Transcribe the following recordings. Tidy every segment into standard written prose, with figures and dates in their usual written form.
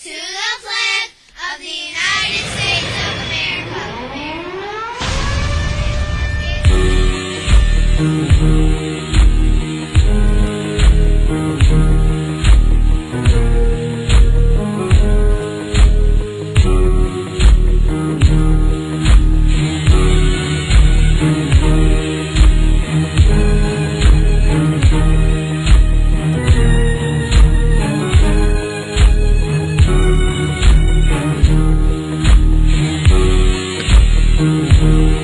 to the flag of the United States of America.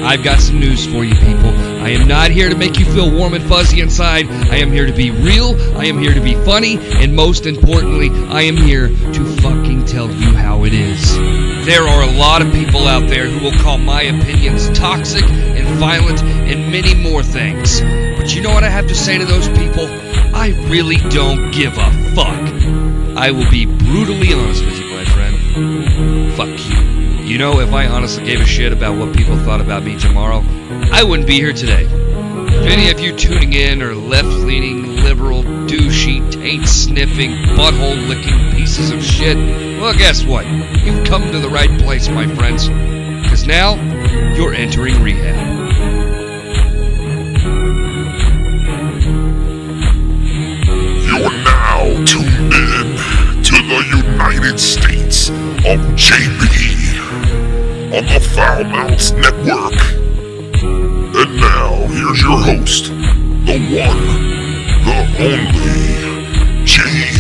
I've got some news for you, people. I am not here to make you feel warm and fuzzy inside. I am here to be real. I am here to be funny. And most importantly, I am here to fucking tell you how it is. There are a lot of people out there who will call my opinions toxic and violent and many more things. But you know what I have to say to those people? I really don't give a fuck. I will be brutally honest with you, my friend. Fuck you. You know, if I honestly gave a shit about what people thought about me tomorrow, I wouldn't be here today. If any of you tuning in are left-leaning, liberal, douchey, taint-sniffing, butthole-licking pieces of shit, well, guess what? You've come to the right place, my friends. Because now, you're entering rehab. You're now tuned in to the United States of JB on the FoulMouth Network. And now, here's your host, the one, the only, JB.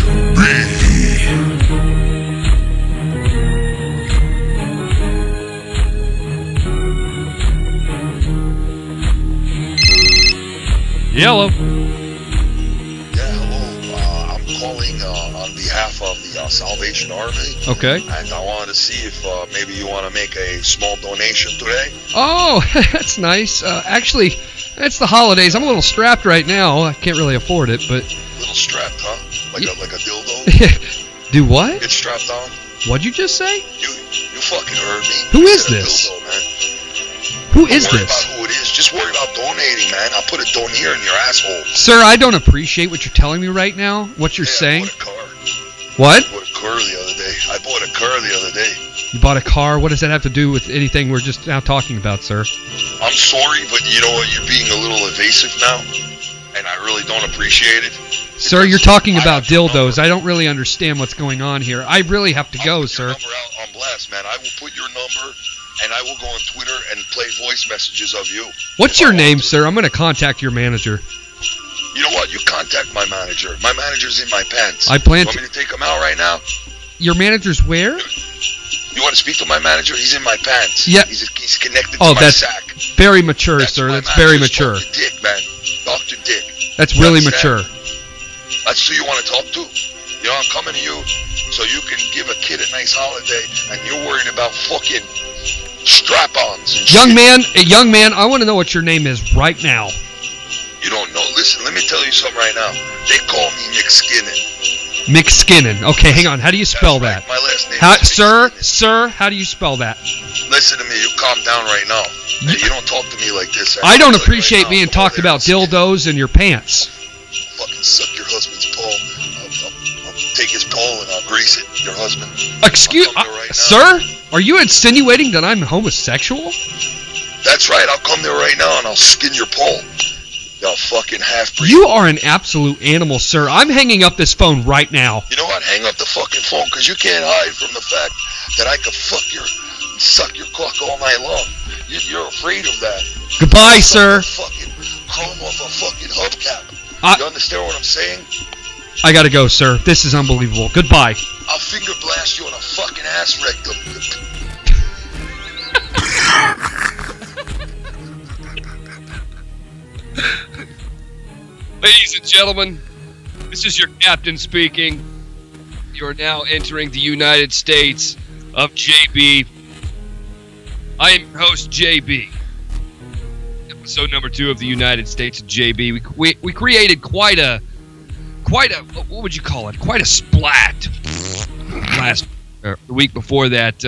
Yellow. I'm calling on behalf of the Salvation Army. Okay. And I wanted to see if maybe you want to make a small donation today. Oh, that's nice. Actually, it's the holidays. I'm a little strapped right now. I can't really afford it, but... A little strapped, huh? Like a dildo? Do what? Get strapped on? What'd you just say? You fucking heard me. Who is this? Dildo, man. Who is Don't worry this? about who it is. Just worry about donating, man. I'll put a donier in your asshole. Sir, I don't appreciate what you're telling me right now. What you're saying. I bought a car. What? I bought a car the other day. You bought a car? What does that have to do with anything we're just now talking about, sir? I'm sorry, but you know what? You're being a little evasive now, and I really don't appreciate it. Sir, you're talking about dildos. I don't really understand what's going on here. I really have to go, sir. I'll put your number out on blast, man. I will put your number, and I will go on Twitter and play voice messages of you. What's your name, sir? I'm going to contact your manager. You know what? You contact my manager. My manager's in my pants. I plan to... You want me to take him out right now? Your manager's where? You want to speak to my manager? He's in my pants. Yeah. He's connected to my sack. Very mature, sir. That's very mature. Dr. Dick, man. Dr. Dick. That's really mature. That's who you want to talk to? You know, I'm coming to you so you can give a kid a nice holiday, and you're worried about fucking strap-ons and young man, I want to know what your name is right now. You don't know. Listen, let me tell you something right now. They call me McSkinnon. McSkinnon. Okay, hang on. How do you spell that? My last name is Sir, how do you spell that? Listen to me. You calm down right now. Hey, you don't talk to me like this. I don't appreciate being talked about dildos in your pants. I'll fucking suck your husband's paw. I'll take his paw and I'll grease it, your husband. Excuse sir? Are you insinuating that I'm homosexual? That's right. I'll come there right now and I'll skin your paw. You fucking half-breed. You are an absolute animal, sir. I'm hanging up this phone right now. You know what? Hang up the fucking phone, because you can't hide from the fact that I could suck your cock all night long. You're afraid of that. Goodbye, sir. Fucking chrome off a fucking hubcap. You understand what I'm saying? I gotta go, sir. This is unbelievable. Goodbye. I'll finger blast you on a fucking ass rectum. Ladies and gentlemen, this is your captain speaking. You are now entering the United States of JB. I am your host, JB. Episode number 2 of the United States of JB. We created quite a what would you call it? Quite a splat the week before that.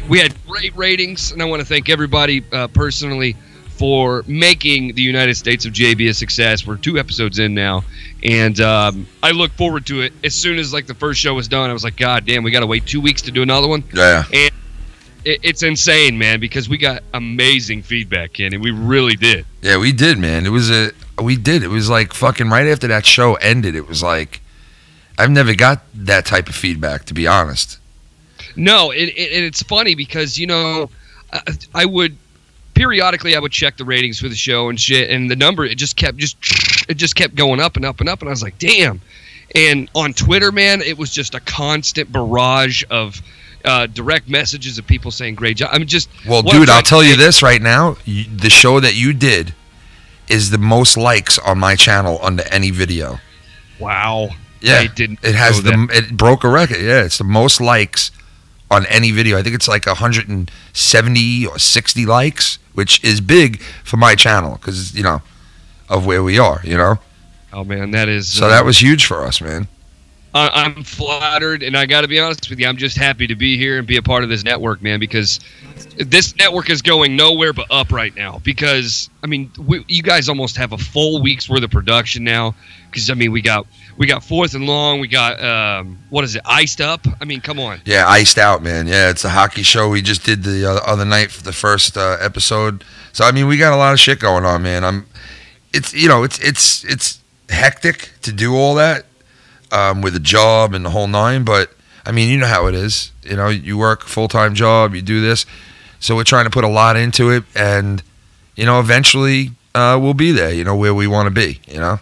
We had great ratings, and I want to thank everybody personally for making the United States of JB a success. We're 2 episodes in now, and I look forward to it. As soon as like the first show was done, I was like, God damn, we got to wait 2 weeks to do another one. Yeah. And it's insane, man, because we got amazing feedback, Ken, and we really did. Yeah, we did, man. It was like fucking right after that show ended. It was like I've never got that type of feedback, to be honest. No, it's funny because, you know, I would periodically check the ratings for the show and shit, and the number it just kept going up and up and up, and I was like, damn. And on Twitter, man, it was just a constant barrage of direct messages of people saying great job. I mean, just dude, I'll tell you this right now: the show that you did is the most likes on my channel under any video. Wow. Yeah, it broke a record. Yeah, it's the most likes on any video. I think it's like 170 or 60 likes, which is big for my channel because, you know, of where we are, you know. Oh man, that is so that was huge for us, man. I'm flattered, and I got to be honest with you, I'm just happy to be here and be a part of this network, man, because this network is going nowhere but up right now. Because I mean, you guys almost have a full week's worth of production now. Because I mean, we got Fourth and Long, we got what is it, Iced Up? I mean, come on. Yeah, Iced Out, man. Yeah, it's a hockey show we just did the other night for the first episode. So I mean, we got a lot of shit going on, man. It's hectic to do all that with a job and the whole nine. But I mean, you know how it is. You know, you work a full-time job, you do this. So we're trying to put a lot into it, and you know, eventually we'll be there. You know, where we want to be. You know.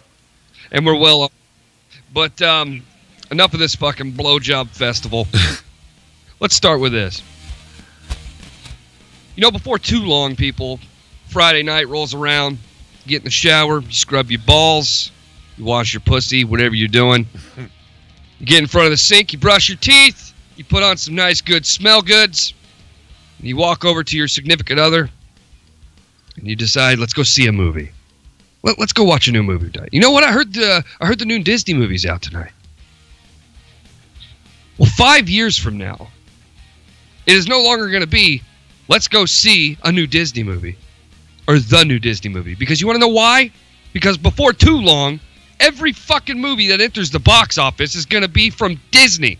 And we're well up. But enough of this fucking blowjob festival. Let's start with this. You know, before too long, people, Friday night rolls around, you get in the shower, you scrub your balls, you wash your pussy, whatever you're doing. You get in front of the sink, you brush your teeth, you put on some nice good smell goods, and you walk over to your significant other, and you decide, let's go see a movie. Let's go watch a new movie tonight. You know what? I heard the new Disney movie's out tonight. Well, 5 years from now, it is no longer going to be, let's go see a new Disney movie. Or the new Disney movie. Because you want to know why? Because before too long, every fucking movie that enters the box office is going to be from Disney.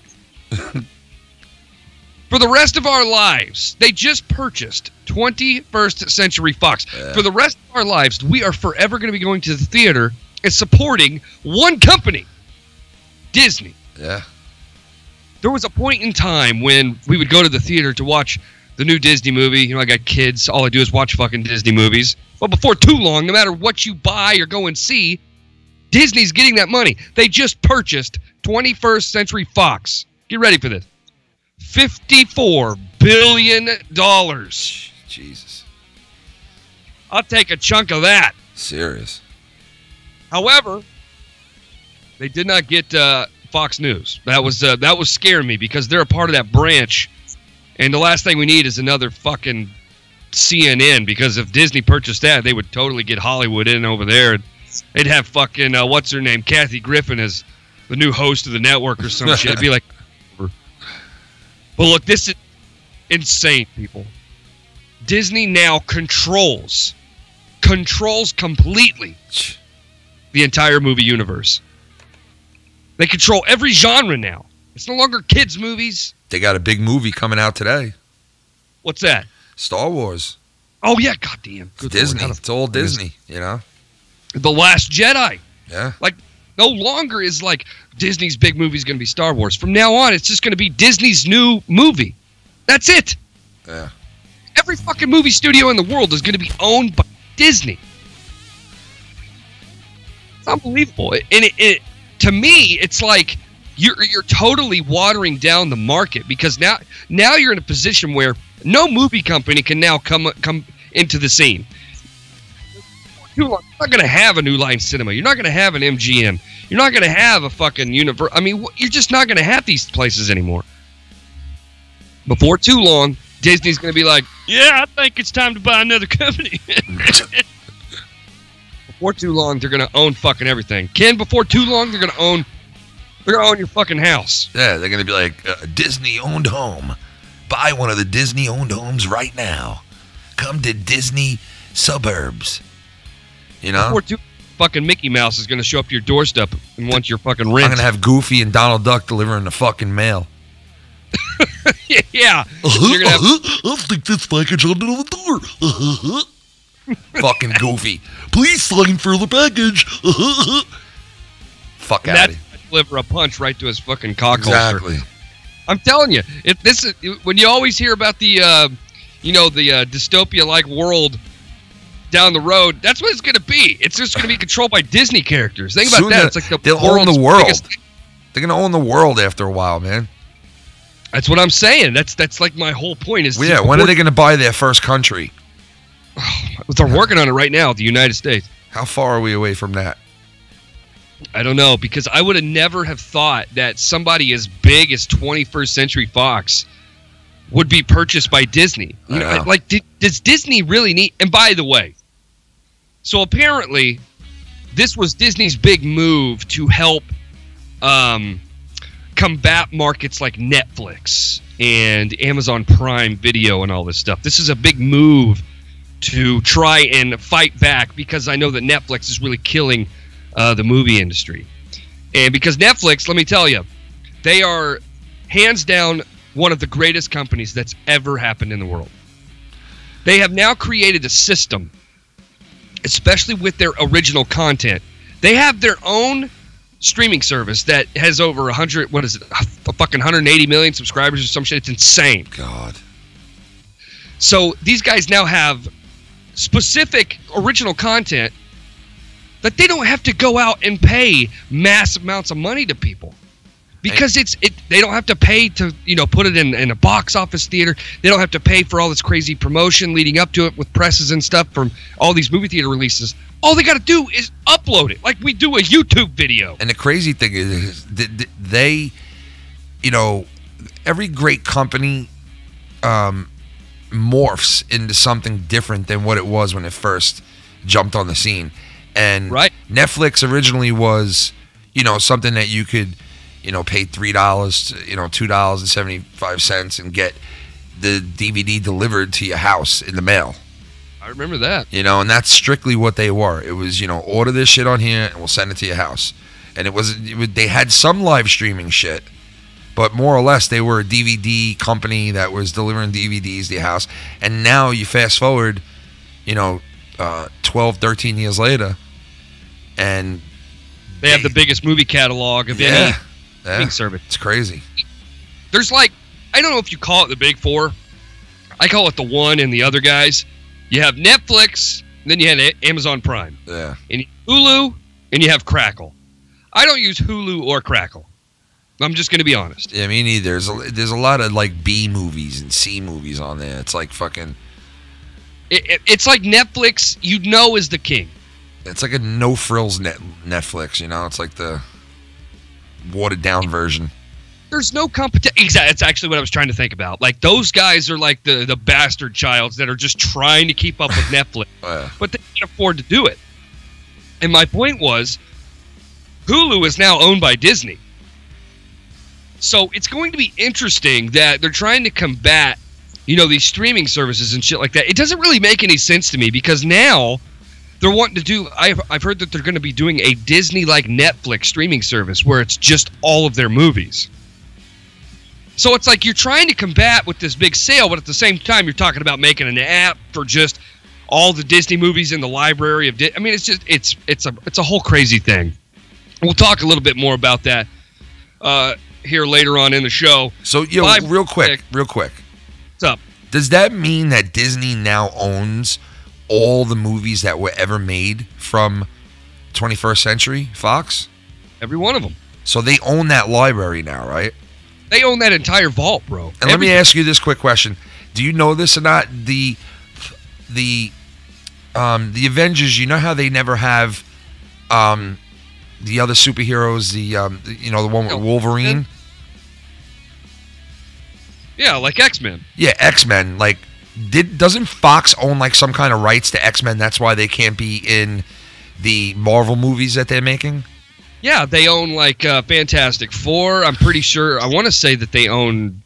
For the rest of our lives, they just purchased 21st Century Fox. Yeah. For the rest of our lives, we are forever going to be going to the theater and supporting one company, Disney. Yeah. There was a point in time when we would go to the theater to watch the new Disney movie. You know, I got kids. All I do is watch fucking Disney movies. But before too long, no matter what you buy or go and see, Disney's getting that money. They just purchased 21st Century Fox. Get ready for this. $54 billion. Jesus. I'll take a chunk of that. Serious. However, they did not get Fox News. That was scaring me because they're a part of that branch. And the last thing we need is another fucking CNN, because if Disney purchased that, they would totally get Hollywood in over there. They'd have fucking, what's her name, Kathy Griffin as the new host of the network or some shit. It'd be like... But look, this is insane, people. Disney now controls completely the entire movie universe. They control every genre now. It's no longer kids' movies. They got a big movie coming out today. What's that? Star Wars. Oh, yeah, goddamn. It's Disney. It's all Disney, you know? The Last Jedi. Yeah. Like, no longer is like Disney's big movie is going to be Star Wars. From now on, it's just going to be Disney's new movie. That's it. Yeah. Every fucking movie studio in the world is going to be owned by Disney. It's unbelievable. And to me, it's like you're totally watering down the market, because now you're in a position where no movie company can now come into the scene. You're not going to have a New Line Cinema. You're not going to have an MGM. You're not going to have a fucking Universal. I mean, you're just not going to have these places anymore. Before too long, Disney's going to be like, yeah, I think it's time to buy another company. Before too long, they're going to own fucking everything. Ken, before too long, they're going to own your fucking house. Yeah, they're going to be like, a Disney-owned home. Buy one of the Disney-owned homes right now. Come to Disney suburbs. You know? Before fucking Mickey Mouse is going to show up to your doorstep and want your fucking rent. I'm going to have Goofy and Donald Duck delivering the fucking mail. Yeah. You're gonna have, I'll stick this package under the door. Fucking Goofy. Please sign for the package. Fuck out of here. Deliver a punch right to his fucking cock Exactly. holster. I'm telling you, if this is when you always hear about the dystopia-like world down the road, that's what it's going to be. It's just going to be controlled by Disney characters. Think about that. It's like they'll own the world. They're going to own the world after a while, man. That's what I'm saying. That's like my whole point. Is when are they going to buy their first country? They're working on it right now, the United States. How far are we away from that? I don't know, because I would have never have thought that somebody as big as 21st Century Fox would be purchased by Disney. You know, like, does Disney really need... And by the way, so apparently, this was Disney's big move to help combat markets like Netflix and Amazon Prime Video and all this stuff. This is a big move to try and fight back, because I know that Netflix is really killing the movie industry. And because Netflix, let me tell you, they are hands down one of the greatest companies that's ever happened in the world. They have now created a system, especially with their original content. They have their own streaming service that has over 180 million subscribers or some shit. It's insane. God. So these guys now have specific original content that they don't have to go out and pay massive amounts of money to people, because they don't have to pay to put it in a box office theater. They don't have to pay for all this crazy promotion leading up to it with presses and stuff from all these movie theater releases. All they got to do is upload it like we do a YouTube video. And the crazy thing is they, every great company morphs into something different than what it was when it first jumped on the scene. And Netflix originally was, something that you could, pay $3, $2.75 and get the DVD delivered to your house in the mail. I remember that. And that's strictly what they were. It was, order this shit on here and we'll send it to your house. And they had some live streaming shit, but more or less they were a DVD company that was delivering DVDs to your house. And now you fast forward, 12, 13 years later, and they have the biggest movie catalog of any streaming service. It's crazy. There's I don't know if you call it the big four. I call it the one and the other guys. You have Netflix, then you have Amazon Prime. Yeah. And Hulu, and you have Crackle. I don't use Hulu or Crackle. I'm just going to be honest. Yeah, me neither. There's a lot of B movies and C movies on there. It's like fucking... It's like Netflix, is the king. It's like a no-frills Netflix, It's like the watered-down version. There's no competition. Exactly. That's actually what I was trying to think about. Like, those guys are like the bastard childs that are just trying to keep up with Netflix. But they can't afford to do it. And my point was, Hulu is now owned by Disney. So it's going to be interesting that they're trying to combat, these streaming services and shit like that. It doesn't really make any sense to me, because now they're wanting to do... I've heard that they're going to be doing a Disney-like Netflix streaming service where it's just all of their movies. So it's like you're trying to combat with this big sale, but at the same time you're talking about making an app for just all the Disney movies in the library of... I mean, it's just... It's a whole crazy thing. We'll talk a little bit more about that here later on in the show. So, real quick. What's up? Does that mean that Disney now owns all the movies that were ever made from 21st Century Fox? Every one of them. So they own that library now, right? They own that entire vault, bro. And let me ask you this quick question. Do you know this or not? The Avengers, how they never have the other superheroes, the one with Wolverine? Yeah, like X-Men. Yeah, X-Men. Doesn't Fox own some kind of rights to X-Men? That's why they can't be in the Marvel movies that they're making? Yeah, they own Fantastic Four. I'm pretty sure. I want to say that they own.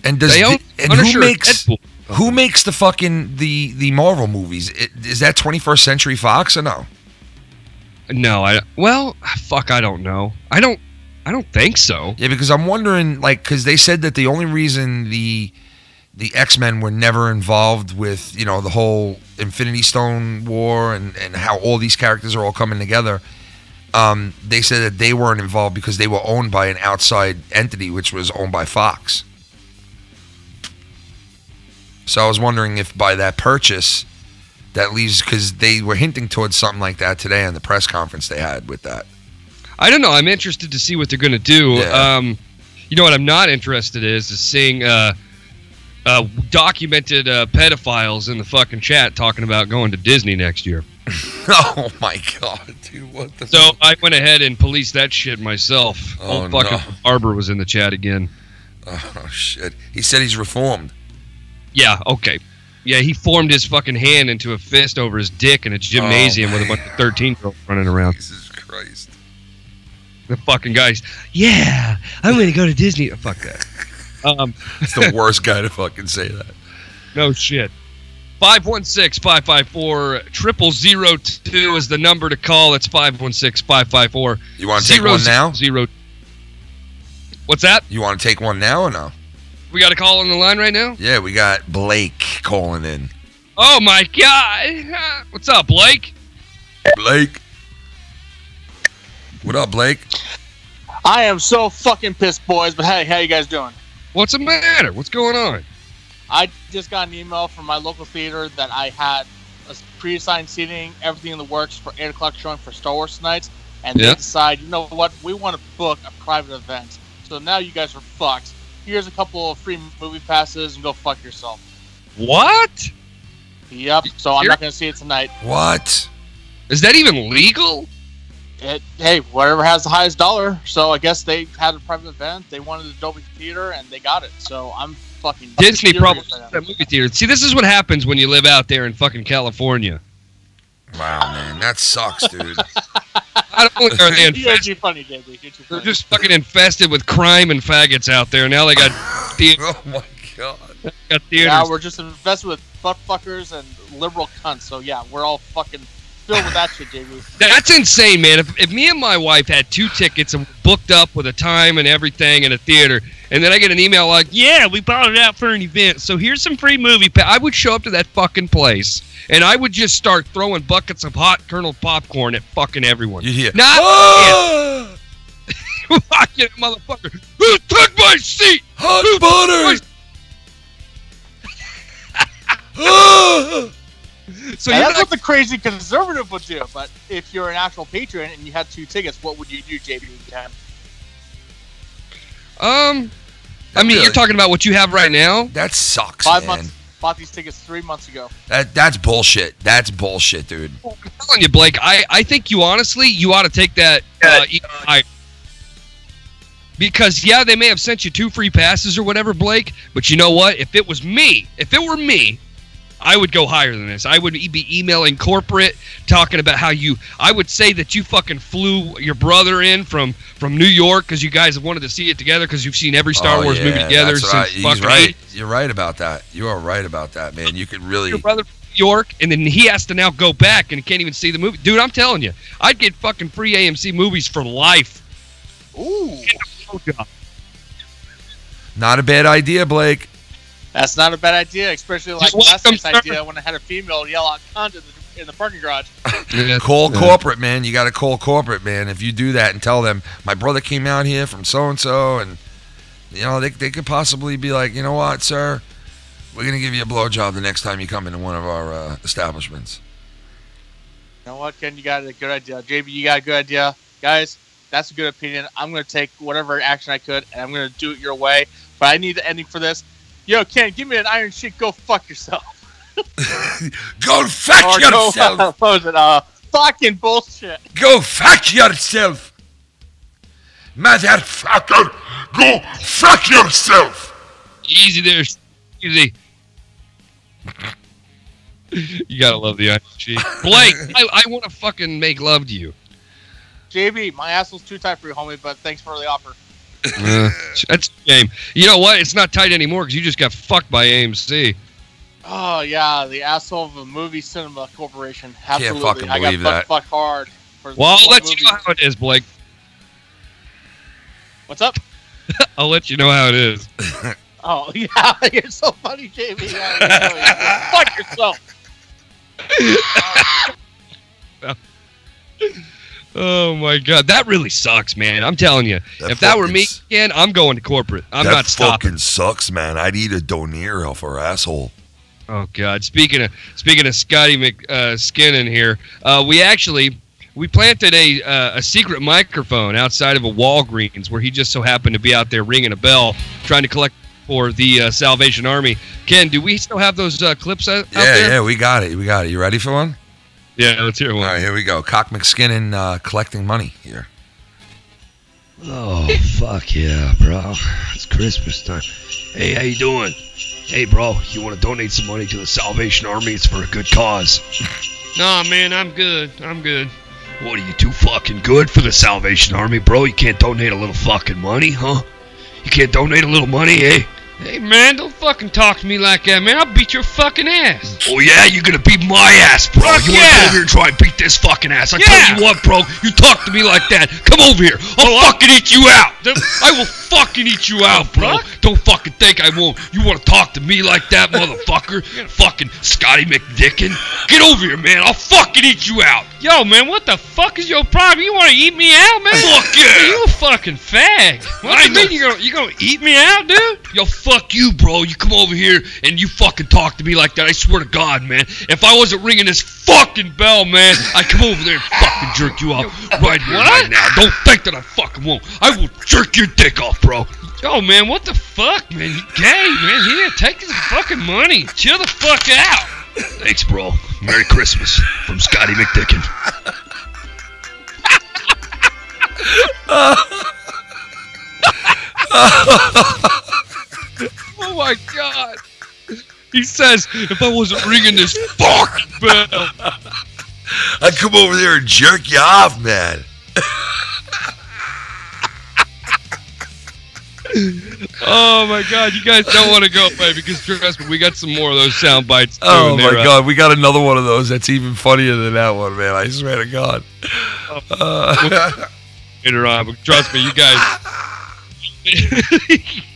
And they own and who makes? Deadpool. Who makes the fucking the Marvel movies? Is that 21st Century Fox or no? No, I don't know. I don't think so. Yeah, because I'm wondering, like, because they said that the only reason the X-Men were never involved with, you know, the whole Infinity Stone war and how all these characters are all coming together. They said that they weren't involved because they were owned by an outside entity, which was owned by Fox. So I was wondering if by that purchase, that leaves, because they were hinting towards something like that today in the press conference they had with that. I don't know. I'm interested to see what they're going to do. Yeah. You know what I'm not interested in is seeing documented pedophiles in the fucking chat talking about going to Disney next year. Oh my god, dude! What the? So I went ahead and policed that shit myself. Oh, Old fucking no. Barber was in the chat again. Oh shit! He said he's reformed. Yeah. Okay. Yeah, he formed his fucking hand into a fist over his dick in a gymnasium with a bunch of 13-year-olds running around. Jesus Christ! The fucking guys. Yeah, I'm gonna go to Disney. Oh, fuck that. It's the worst guy to fucking say that. No shit. 516-554-0002 is the number to call. It's 516-554. You want to take one now? What's that? You want to take one now or no? We got a call on the line right now? Yeah, we got Blake calling in. Oh my god. What's up, Blake? Blake. What up, Blake? I am so fucking pissed, boys, but hey, how you guys doing? What's the matter? What's going on? I just got an email from my local theater that I had a pre-assigned seating, everything in the works for 8 o'clock showing for Star Wars tonight, and they decide, you know what, we want to book a private event. So now you guys are fucked. Here's a couple of free movie passes and go fuck yourself. What? Yep, so I'm not going to see it tonight. What? Is that even legal? Hey, whatever has the highest dollar. So I guess they had a private event. They wanted a Dolby Theater, and they got it. So I'm fucking Disney furious probably right now. that movie theater. See, this is what happens when you live out there in fucking California. Wow, man, that sucks, dude. Not only are they You're too infested, funny, JB. You're too they're funny. just fucking infested with crime and faggots out there. Now they got Oh my god. got theaters. Yeah, we're just invested with butt fuckers and liberal cunts. So yeah, we're all fucking filled with that shit, JB. That's insane, man. If me and my wife had 2 tickets and booked up with a time and everything in a theater, and then I get an email like, yeah, we bought it out for an event, so here's some free movie I would show up to that fucking place, and I would just start throwing buckets of hot Colonel popcorn at fucking everyone. You hear? Not Ah! fucking motherfucker. Who took my seat? Hot Who butter! took Ah! So And you're that's not, what the crazy conservative would do. But if you're an actual patron and you had 2 tickets, what would you do, JB? Ken? I mean, you're talking about what you have right now? That sucks, 5 man. months. Bought these tickets 3 months ago. That's bullshit. That's bullshit, dude. I'm telling you, Blake, I think you honestly, you ought to take that because, yeah, they may have sent you 2 free passes or whatever, Blake, but you know what? If it were me, I would go higher than this. I would be emailing corporate, talking about how I would say that you fucking flew your brother in from New York because you guys have wanted to see it together because you've seen every Star Wars movie together that's since right. He's fucking right. You're right about that. You are right about that, man. You could really... your brother from New York, and then he has to now go back and he can't even see the movie. Dude, I'm telling you, I'd get fucking free AMC movies for life. Ooh. Not a bad idea, Blake. That's not a bad idea, especially like You're last welcome, night's sir. idea when I had a female yell out cunt in the parking garage. Call corporate, man. You got to call corporate, man. If you do that and tell them, my brother came out here from so-and-so, and, you know, they could possibly be like, you know what, sir? We're going to give you a blowjob the next time you come into one of our establishments. You know what, Ken? You got a good idea. JB, you got a good idea. Guys, that's a good opinion. I'm going to take whatever action I could, and I'm going to do it your way. But I need the ending for this. Yo, Ken, give me an iron sheet. Go fuck yourself. Go fuck yourself! Go, what was it? Fucking bullshit. Go fuck yourself! Motherfucker! Go fuck yourself! Easy there, easy. You gotta love the iron sheet. Blake, I want to fucking make love to you. JB, my asshole's too tight for you, homie, but thanks for the offer. That's a game. You know what? It's not tight anymore because you just got fucked by AMC. Oh yeah, the asshole of a movie cinema corporation. Absolutely. Can't fucking believe that. Fuck hard. Well, I'll let you know how it is, Blake. What's up? I'll let you know how it is. Oh yeah, you're so funny, JB. Fuck yourself. Oh my god, that really sucks, man. I'm telling you, if that were me, Ken, I'm going to corporate. I'm not stopping. That fucking sucks, man. I'd eat a donair off her asshole. Oh god, speaking of Scotty McSkin in here, we planted a secret microphone outside of a Walgreens where he just so happened to be out there ringing a bell, trying to collect for the Salvation Army. Ken, do we still have those clips out there? Yeah, we got it. You ready for one? Yeah, let's hear one. All right, here we go. Cock McSkinnon collecting money here. Oh, fuck yeah, bro. It's Christmas time. Hey, how you doing? Hey, bro, you want to donate some money to the Salvation Army? It's for a good cause. Nah, man, I'm good. What, are you too fucking good for the Salvation Army, bro? You can't donate a little fucking money, huh? You can't donate a little money, eh? Hey, man, don't fucking talk to me like that, man. I'll beat your fucking ass. Oh, yeah? You're gonna beat my ass, bro. Fuck you wanna go over here and try and beat this fucking ass? I tell you what, bro. You talk to me like that. Come over here. I'll fucking eat you out. I will fucking eat you out, bro. Don't fucking think I won't. You wanna talk to me like that, motherfucker? Fucking Scotty McDickin. Get over here, man. I'll fucking eat you out. Yo, man, what the fuck is your problem? You wanna eat me out, man? Fuck yeah. You a fucking fag. What do you mean you gonna eat me out, dude? Yo, fuck you, bro. You come over here and you fucking talk to me like that. I swear to God, man. If I wasn't ringing this fucking bell, man, I'd come over there and fucking jerk you off right here, right now. Don't think that I fucking won't. I will jerk your dick off, bro. Yo, man, what the fuck, man? You gay, man. Here, take his fucking money. Chill the fuck out. Thanks, bro. Merry Christmas from Scotty McDickin. Oh my god. He says, if I wasn't ringing this fucking bell, I'd come over there and jerk you off, man. oh my god, you guys don't want to go away because trust me, we got some more of those sound bites too. Oh my god, we got another one of those that's even funnier than that one, man. I swear to God. Later on, but trust me, you guys,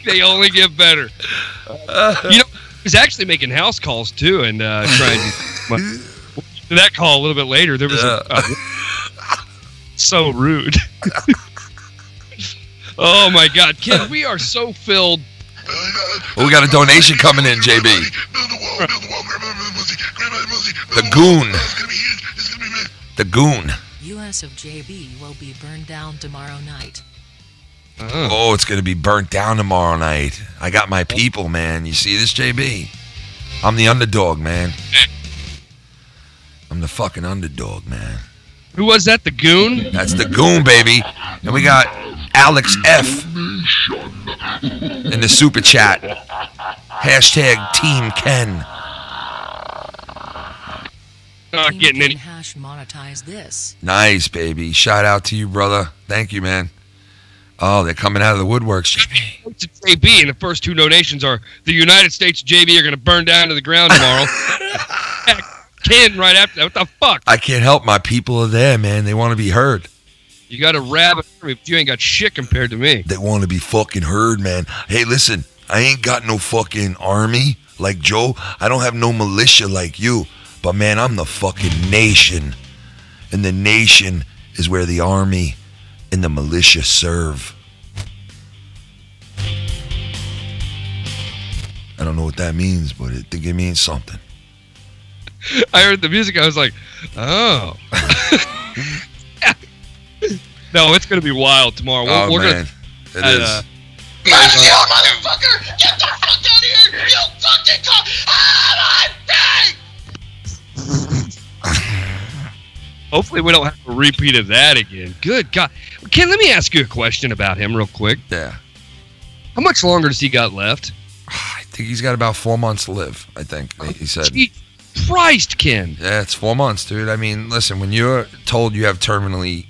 they only get better. He's actually making house calls too, and trying to that call a little bit later. There was so rude. Oh my God, Ken, we are so filled. Well, we got a donation coming in, JB. The Goon. The Goon. U.S. of JB will be burned down tomorrow night. Oh, it's going to be burnt down tomorrow night. I got my people, man. You see this, JB? I'm the underdog, man. I'm the fucking underdog, man. Who was that, the Goon? That's the Goon, baby. And we got Alex F. in the super chat. Hashtag Team Ken. Not getting any. Hash monetize this. Nice, baby. Shout out to you, brother. Thank you, man. Oh, they're coming out of the woodworks, JB. To JB, and the first two donations are the United States JB are going to burn down to the ground tomorrow. Ken right after that. What the fuck? I can't help my people are there, man. They want to be heard. You got a rabbit, but you ain't got shit compared to me. They want to be fucking heard, man. Hey, listen, I ain't got no fucking army like Joe. I don't have no militia like you. But, man, I'm the fucking nation. And the nation is where the army and the militia serve. I don't know what that means, but I think it means something. I heard the music. I was like, oh. No, it's going to be wild tomorrow. We're man. It is. You motherfucker! Get the fuck out of here! You fucking call! Ah, my thing! Hopefully we don't have a repeat of that again. Good God. Ken, let me ask you a question about him real quick. Yeah. How much longer does he got left? I think he's got about 4 months to live, I think, he said. Jesus Christ, Ken. Yeah, it's 4 months, dude. I mean, listen, when you're told you have terminally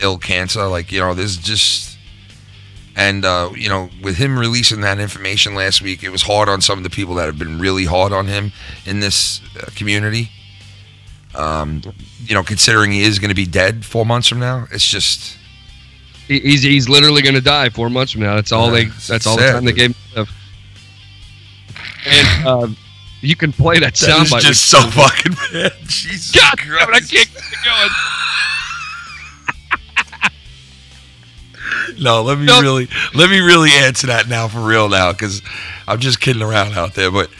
ill cancer, like, you know, there's just... And, with him releasing that information last week, it was hard on some of the people that have been really hard on him in this community. Considering he is going to be dead 4 months from now, it's just... He's literally going to die 4 months from now. That's all That's all the time they gave him. And you can play that soundbite. That is just so fucking bad. Jesus God, Christ. I can't keep it going. No, let me really answer that now for real now, because I'm just kidding around out there. But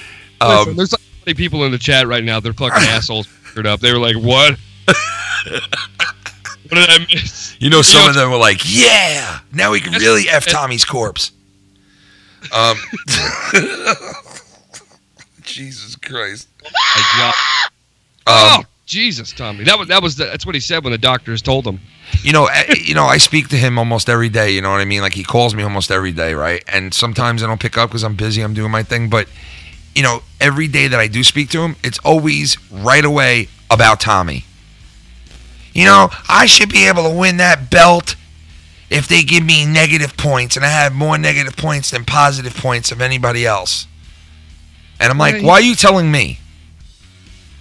listen, there's like 20 people in the chat right now. They're fucking assholes. Up. They were like, "What? What did I miss?" Some of them were like, "Yeah, now we can really F Tommy's corpse." Jesus Christ. Jesus, Tommy. That's what he said when the doctors told him. I speak to him almost every day, you know what I mean? Like, he calls me almost every day, right? And sometimes I don't pick up because I'm busy, I'm doing my thing, but every day that I do speak to him, it's always right away about Tommy. I should be able to win that belt if they give me negative points, and I have more negative points than positive points of anybody else. And I'm like, why are you telling me?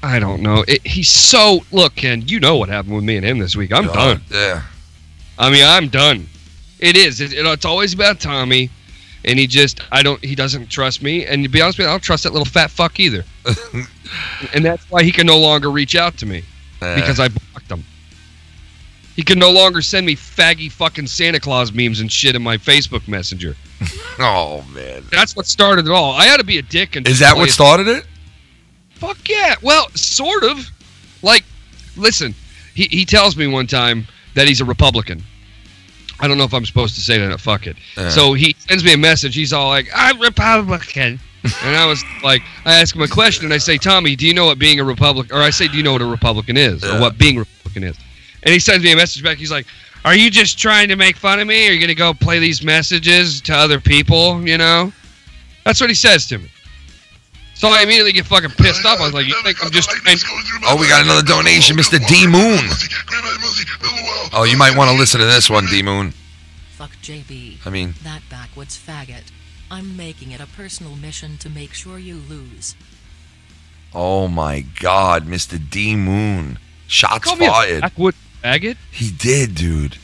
I don't know. Look, Ken, you know what happened with me and him this week. I'm done. Yeah. I mean, I'm done. It is. It's always about Tommy, and he doesn't trust me. And to be honest with you, I don't trust that little fat fuck either. And that's why he can no longer reach out to me, because I blocked him. He can no longer send me faggy fucking Santa Claus memes and shit in my Facebook Messenger. Oh, man. That's what started it all. I had to be a dick. And is that what started it? Fuck yeah. Well, sort of. Like, listen, he tells me one time that he's a Republican. I don't know if I'm supposed to say that. Fuck it. So he sends me a message. He's all like, "I'm Republican." And I was like, I ask him a question, and I say, "Tommy, do you know what being a Republican," or I say, "Do you know what a Republican is, or what being a Republican is?" And he sends me a message back. He's like, "Are you just trying to make fun of me? Or are you going to go play these messages to other people, That's what he says to me. So I immediately get fucking pissed off. I was like, "You think I'm just trying?" Oh, we got another donation, Mr. D Moon. Oh, you might want to listen to this one, D Moon. Fuck JB. I mean, that backwoods faggot. I'm making it a personal mission to make sure you lose. Oh my God, Mr. D Moon. Shots Call me fired. A backwoods faggot? He did, dude.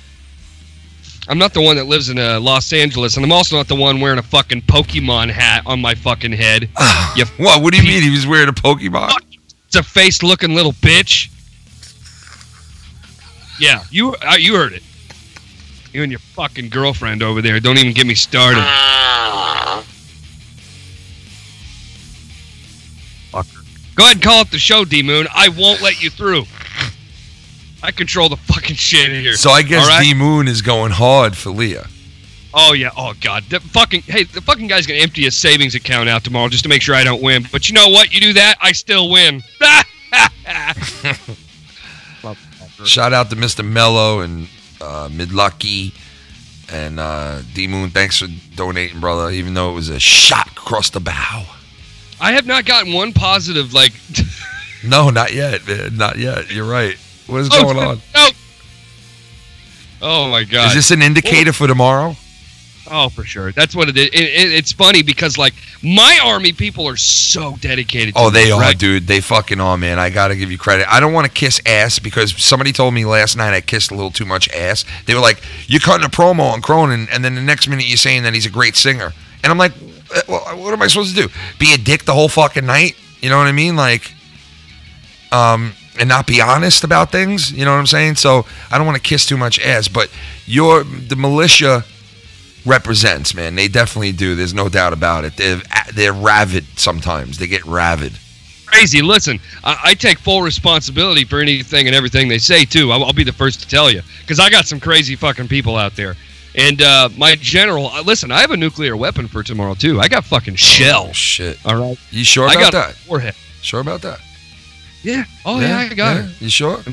I'm not the one that lives in Los Angeles, and I'm also not the one wearing a fucking Pokemon hat on my fucking head. What do you mean he was wearing a Pokemon? It's a face-looking little bitch. Yeah, you heard it. You and your fucking girlfriend over there. Don't even get me started. Fucker. Go ahead and call up the show, D-Moon. I won't let you through. I control the fucking shit here. So I guess right? D-Moon is going hard for Leah. Oh, yeah. Oh, God. The fucking guy's going to empty his savings account out tomorrow just to make sure I don't win. But you know what? You do that, I still win. Shout out to Mr. Mello and Midlucky and D-Moon. Thanks for donating, brother, even though it was a shot across the bow. I have not gotten one positive, like... No, not yet, man. Not yet. You're right. What is going on? No. Oh, my God. Is this an indicator for tomorrow? Oh, for sure. That's what it is. It's funny because, like, my Army people are so dedicated to they are, right? dude. They fucking are, man. I got to give you credit. I don't want to kiss ass because somebody told me last night I kissed a little too much ass. They were like, you're cutting a promo on Cronin, and then the next minute you're saying that he's a great singer. And I'm like, well, what am I supposed to do? Be a dick the whole fucking night? You know what I mean? Like, and not be honest about things? You know what I'm saying? So I don't want to kiss too much ass, but the militia represents, man. They definitely do. There's no doubt about it. They're ravid sometimes. They get ravid. Crazy. Listen, I take full responsibility for anything and everything they say, too. I'll be the first to tell you. Because I got some crazy fucking people out there. And my general, listen, I have a nuclear weapon for tomorrow, too. I got fucking shells. Oh, shit. All right? You sure about I got that? Warhead. Sure about that? Yeah. Oh, yeah, I got it. You sure?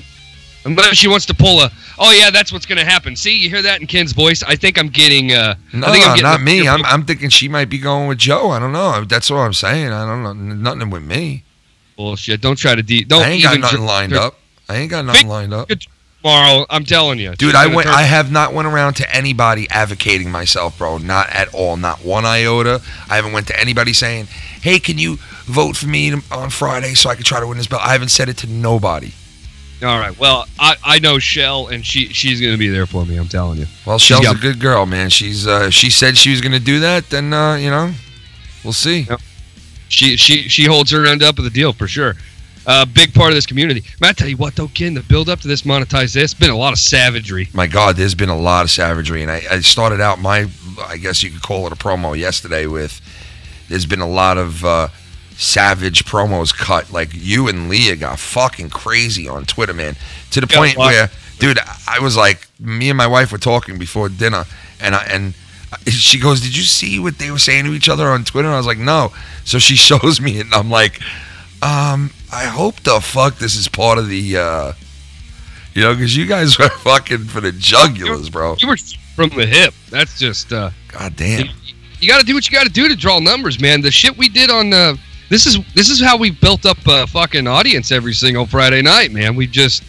Unless she wants to pull oh, yeah, that's what's going to happen. See, you hear that in Ken's voice? I think I'm getting... No, not me. I'm thinking she might be going with Joe. I don't know. That's what I'm saying. I don't know. Nothing with me. Bullshit. Don't try to... I ain't got nothing lined up. I ain't got nothing lined up. tomorrow. I'm telling you, dude. I have not went around to anybody advocating myself, bro. Not at all. Not one iota. I haven't went to anybody saying, "Hey, can you vote for me on Friday so I can try to win this belt?" I haven't said it to nobody. All right. Well, I know Shell, and she's going to be there for me. I'm telling you. Well, Shell's a good girl, man. She said she was going to do that. Then we'll see. Yep. She holds her end up of the deal for sure. Big part of this community. Man, I tell you what, though, Ken, the build up to this monetize this, been a lot of savagery. My God, there's been a lot of savagery, and I started out I guess you could call it a promo yesterday with. There's been a lot of savage promos cut. Like you and Leah got fucking crazy on Twitter, man, to the point where, dude, I was like, me and my wife were talking before dinner, and she goes, "Did you see what they were saying to each other on Twitter?" And I was like, "No." So she shows me it, and I'm like, I hope the fuck this is part of the, because you guys were fucking for the jugulars, bro. You were from the hip. That's just, God damn. You got to do what you got to do to draw numbers, man. The shit we did on this is how we built up a fucking audience every single Friday night, man. We just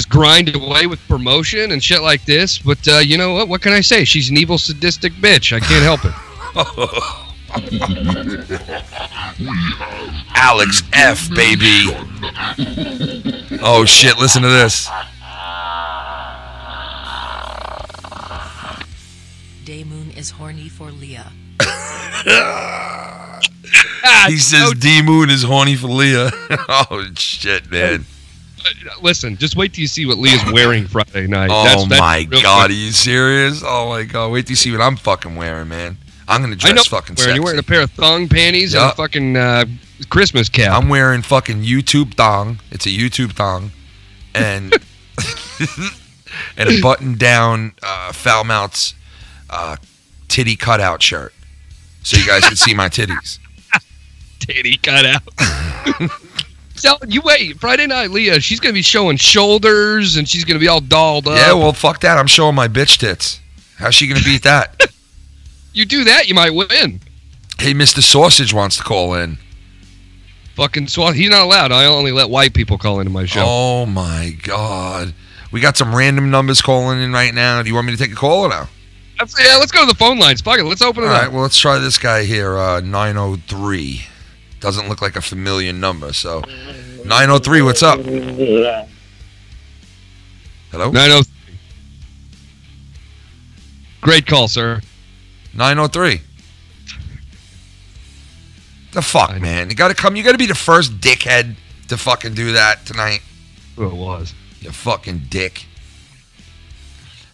grind away with promotion and shit like this. But you know what? What can I say? She's an evil, sadistic bitch. I can't help it. Alex F, baby. Oh shit! Listen to this. Daymoon is horny for Leah. He says D-Moon is horny for Leah. Oh, shit, man. Listen, just wait till you see what Leah's wearing Friday night. Oh, my God. Are you serious? Oh, my God. Wait till you see what I'm fucking wearing, man. I'm going to dress fucking sexy. You're wearing a pair of thong panties and a fucking Christmas cap. I'm wearing fucking YouTube thong. It's a YouTube thong. And, and a button-down FoulMouth's titty cutout shirt. So you guys can see my titties. Titty cutout. So you wait. Friday night, Leah, she's going to be showing shoulders and she's going to be all dolled up. Yeah, well, fuck that. I'm showing my bitch tits. How's she going to beat that? You do that, you might win. Hey, Mr. Sausage wants to call in. Fucking Sausage. He's not allowed. I only let white people call into my show. Oh, my God. We got some random numbers calling in right now. Do you want me to take a call or no? Yeah, let's go to the phone lines. Fuck it. Let's open it up. All right, well, let's try this guy here, 903. Doesn't look like a familiar number, so 903, what's up? Hello? 903. Great call, sir. 903. The fuck, man? You gotta come. You gotta be the first dickhead to fucking do that tonight. Who it was? You fucking dick.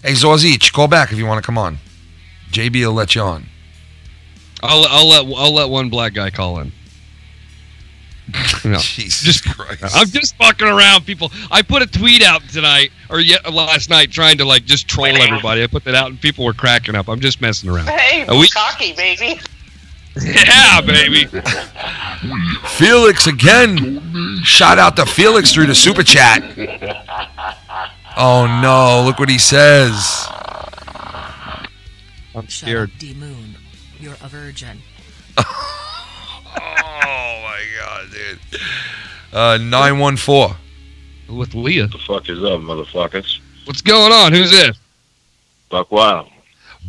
Hey, Zorzich, call back if you want to come on. JB will let you on. I'll let one black guy call in. No. Jesus Christ. I'm just fucking around, people. I put a tweet out tonight, or last night, trying to like just troll everybody. I put that out and people were cracking up. I'm just messing around. Hey, cocky, baby. Yeah, baby. Felix again. Shout out to Felix through the super chat. Oh no, look what he says. I'm scared. D-Moon, you're a virgin. Oh my God, dude. 914. With Leah. What the fuck is up, motherfuckers? What's going on? Who's this? Buck Wild.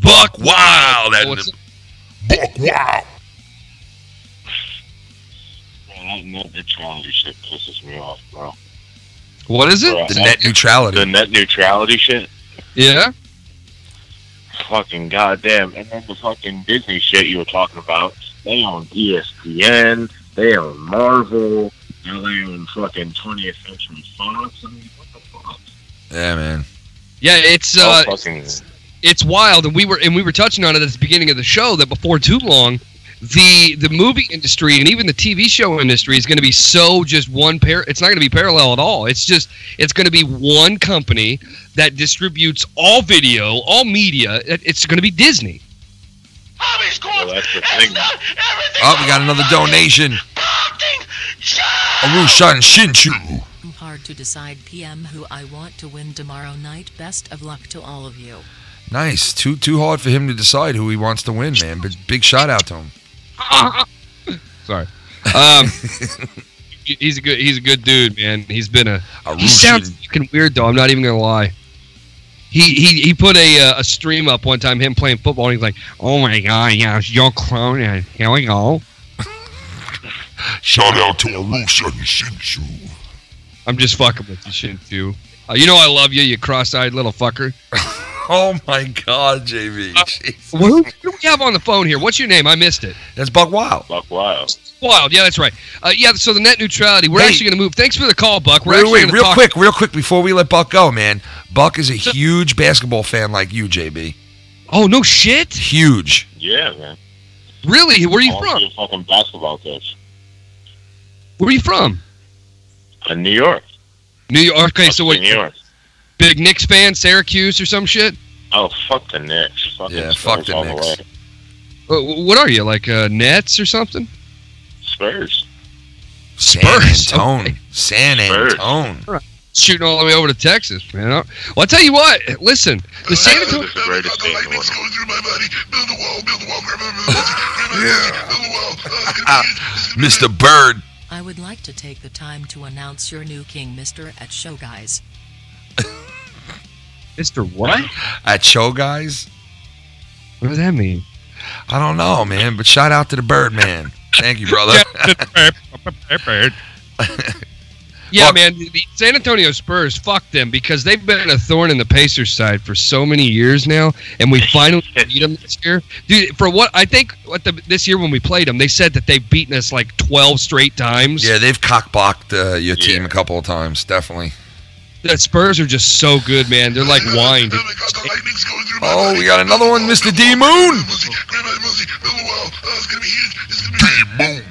Buck Wild. Buck Wild. Man, that neutrality shit pisses me off, bro. What is it? The net neutrality. The net neutrality shit? Yeah? Fucking goddamn. And then the fucking Disney shit you were talking about. They own ESPN. They own Marvel. Now they own fucking 20th Century Fox. I mean, what the fuck? Yeah, man. Yeah, it's wild, and we were touching on it at the beginning of the show that before too long, the movie industry and even the TV show industry is going to be so just one pair. It's not going to be parallel at all. It's going to be one company that distributes all video, all media. It's going to be Disney. Well, that's the thing. Oh, we got another donation. Arushan Shinshu. Hard to decide PM who I want to win tomorrow night. Best of luck to all of you. Nice. Too hard for him to decide who he wants to win, man. But big shout out to him. Sorry. he's a good dude, man. He's been he Russian. sounds fucking weird though. I'm not even gonna lie. He put a stream up one time, him playing football, and he's like, "Oh my god, yeah, it's your clone, and here we go." Shout out to Arusha and Shinshu. I'm just fucking with you, Shinfu. You know I love you, you cross-eyed little fucker. Oh my God, JV. Who do we have on the phone here? What's your name? I missed it. That's Buck Wild. Buck Wild. Wild, yeah, that's right. Yeah, so the net neutrality, we're actually going to move. Thanks for the call, Buck. Wait, real quick, before we let Buck go, man. Buck is a huge basketball fan like you, JB. Oh, no shit? Huge. Yeah, man. Really? Where are you from? A fucking basketball coach. Where are you from? New York. New York. Okay, so what? New York. Big Knicks fan, Syracuse or some shit? Oh, fuck the Knicks. Fuck the Knicks. What are you, like Nets or something? Spurs. Spurs. San Antone. Right. Shooting all the way over to Texas, man. Well, I'll tell you what. Listen, the San Antonio. It's the greatest state in the world. Mr. Bird. I would like to take the time to announce your new king, Mr. at Show Guys. Mr. What? At Show Guys? What does that mean? I don't know, man, but shout out to the Birdman. Thank you, brother. Yeah, man, the San Antonio Spurs, fuck them, because they've been a thorn in the Pacers' side for so many years now, and we finally beat them this year. Dude, for what I think this year when we played them, they said that they've beaten us like 12 straight times. Yeah, they've cockblocked your team a couple of times, definitely. The Spurs are just so good, man. They're like wine. Oh, we got another one, Mr. D Moon. D Moon.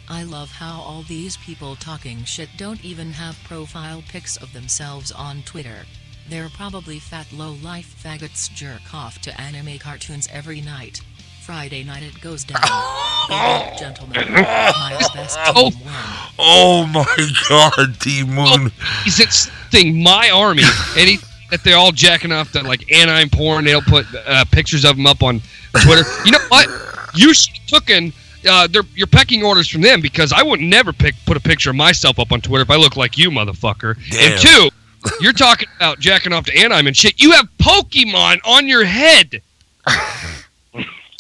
I love how all these people talking shit don't even have profile pics of themselves on Twitter. They're probably fat low-life faggots jerk off to anime cartoons every night. Friday night it goes down. Gentlemen, my best team win. Oh my God, D Moon. He's insisting my army, and that they're all jacking off to like anime porn. They don't put pictures of them up on Twitter. You know what? You should have taken your pecking orders from them, because I would never put a picture of myself up on Twitter if I look like you, motherfucker. Damn. And two, you're talking about jacking off to anime and shit. You have Pokemon on your head.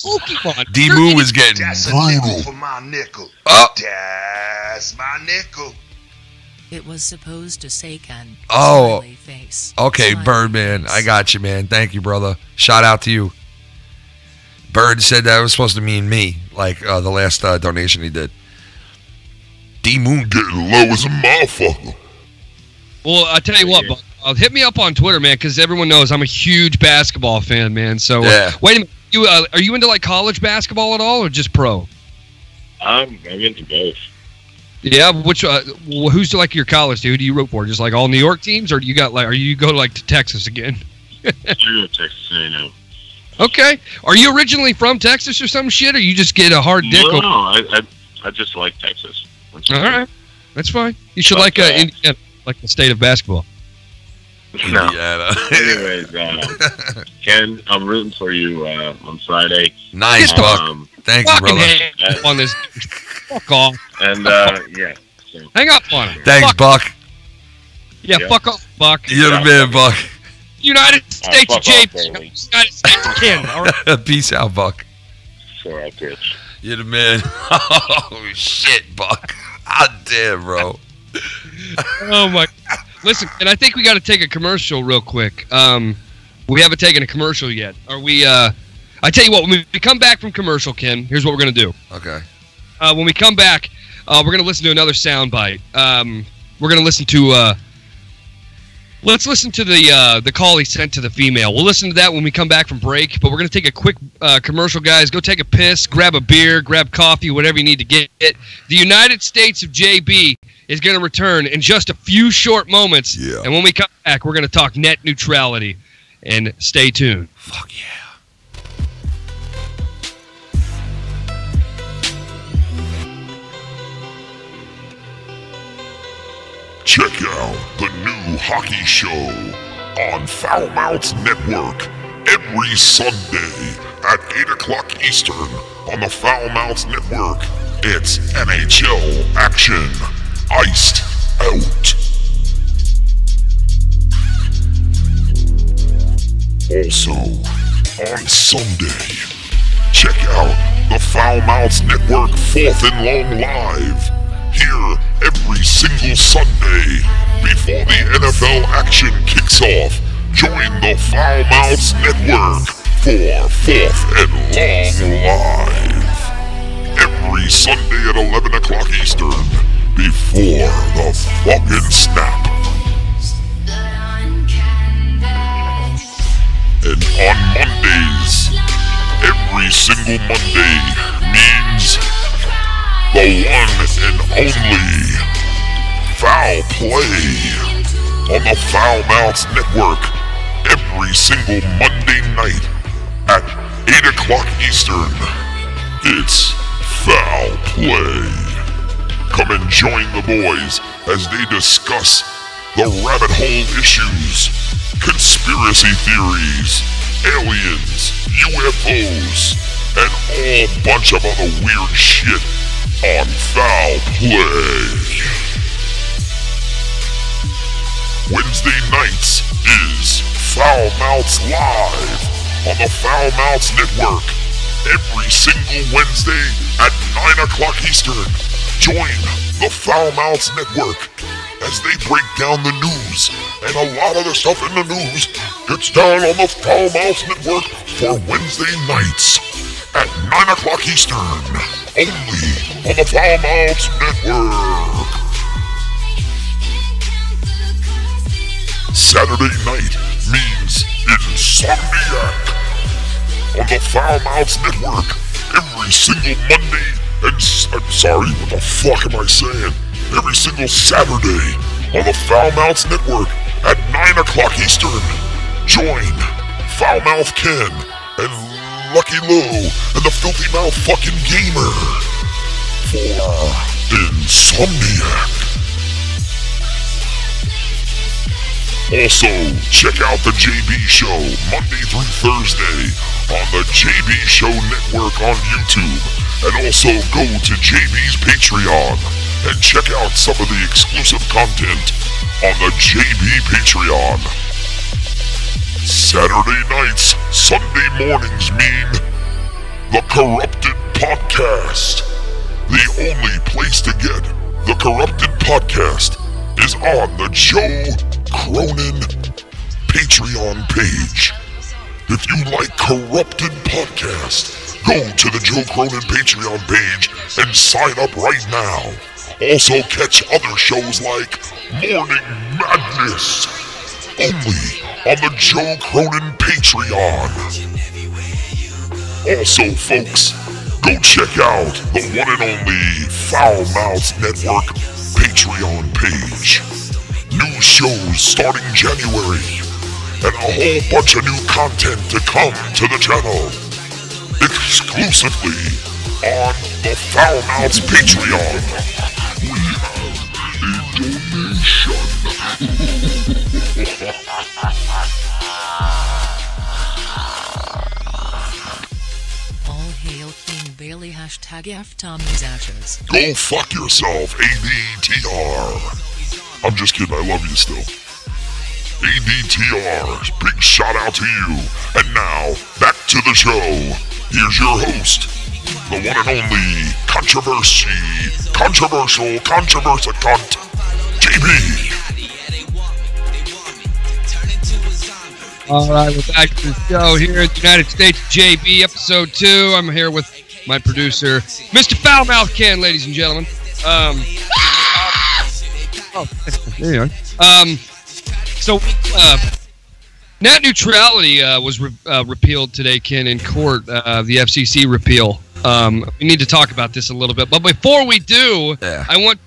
Pokemon. D Moon was getting That's a nickel for my nickel. That's my nickel. It was supposed to say Ken. Oh. Smiley face. Okay, Smiley Birdman. face. I got you, man. Thank you, brother. Shout out to you. Bird said that was supposed to mean me, like the last donation he did. D Moon getting low as a motherfucker. Well, I tell you what, Buck, hit me up on Twitter, man, because everyone knows I'm a huge basketball fan, man. So, wait a minute. Are you into like college basketball at all, or just pro? I'm into both. Yeah, which who's like your college team? Who do you root for? Just like all New York teams, or do you got like? Are you go like to Texas again? I go to Texas A&M. Okay. Are you originally from Texas or some shit, or you just get a hard dick? No, I just like Texas. All right, that's fine. You should like Indiana, like the state of basketball. No. Anyways, Ken, I'm rooting for you on Friday. Nice, Buck. Thank you, brother. On this, fuck off. And yeah. So. Hang up on him. Thanks, fuck. Buck. Yeah, fuck off, Buck. You're the man, Buck. United States of James. United States of Ken. All right. Peace out, Buck. Sure, I pitch. You're the man. Oh, shit, Buck. Ah, damn, bro. Oh, my. Listen, and I think we got to take a commercial real quick. We haven't taken a commercial yet. Are we, I tell you what, when we come back from commercial, Ken, here's what we're going to do. Okay. When we come back, we're going to listen to another soundbite. We're going to listen to, let's listen to the call he sent to the female. We'll listen to that when we come back from break, but we're going to take a quick commercial, guys. Go take a piss, grab a beer, grab coffee, whatever you need to get. The United States of JB is going to return in just a few short moments. Yeah. And when we come back, we're going to talk net neutrality. And stay tuned. Fuck yeah. Check out the new hockey show on FoulMouth Network every Sunday at 8 o'clock Eastern on the FoulMouth Network. It's NHL action. iced out. Also, on Sunday, check out the FoulMouth Network 4th and Long Live. Here every single Sunday before the NFL action kicks off. Join the FoulMouth Network for 4th and Long Live. Every Sunday at 11 o'clock Eastern before the fucking snap. And on Mondays, every single Monday means the one and only Foul Play on the FoulMouth Network every single Monday night at 8 o'clock Eastern. It's Foul Play. Come and join the boys as they discuss the rabbit hole issues, conspiracy theories, aliens, UFOs, and all bunch of other weird shit on Foul Play. Wednesday nights is FoulMouth Live on the FoulMouth Network every single Wednesday at 9 o'clock Eastern. Join the FoulMouth Network as they break down the news, and a lot of the stuff in the news gets down on the FoulMouth Network for Wednesday nights at 9 o'clock Eastern, only on the FoulMouth Network. Saturday night means Insomniac on the FoulMouth Network every single Monday and what the fuck am I saying? Every single Saturday on the FoulMouth Network at 9 o'clock Eastern. Join FoulMouth Ken and Lucky Low and the Filthy Mouth fucking Gamer for Insomniac. Also, check out the JB Show Monday through Thursday on the JB Show Network on YouTube. And also go to JB's Patreon and check out some of the exclusive content on the JB Patreon. Saturday nights, Sunday mornings mean the Corrupted Podcast. The only place to get the Corrupted Podcast is on the Joe Cronin Patreon page. If you like Corrupted Podcast, go to the Joe Cronin Patreon page and sign up right now. Also catch other shows like Morning Madness, only on the Joe Cronin Patreon. Also, folks, go check out the one and only FoulMouth Network Patreon page. New shows starting January, and a whole bunch of new content to come to the channel. Exclusively on the FoulMouth's Patreon. We have a donation. All hail King Bailey # F Tommy's ashes. Go fuck yourself, ADTR. I'm just kidding, I love you still. ADTR, big shout out to you. And now, back to the show. Here's your host, the one and only controversial cunt, JB. All right, we're back to the show here at the United States, JB, episode 2. I'm here with my producer, Mr. FoulMouth Ken, ladies and gentlemen. There you are. So, net neutrality was repealed today, Ken, in court. The FCC repeal. We need to talk about this a little bit, but before we do, I want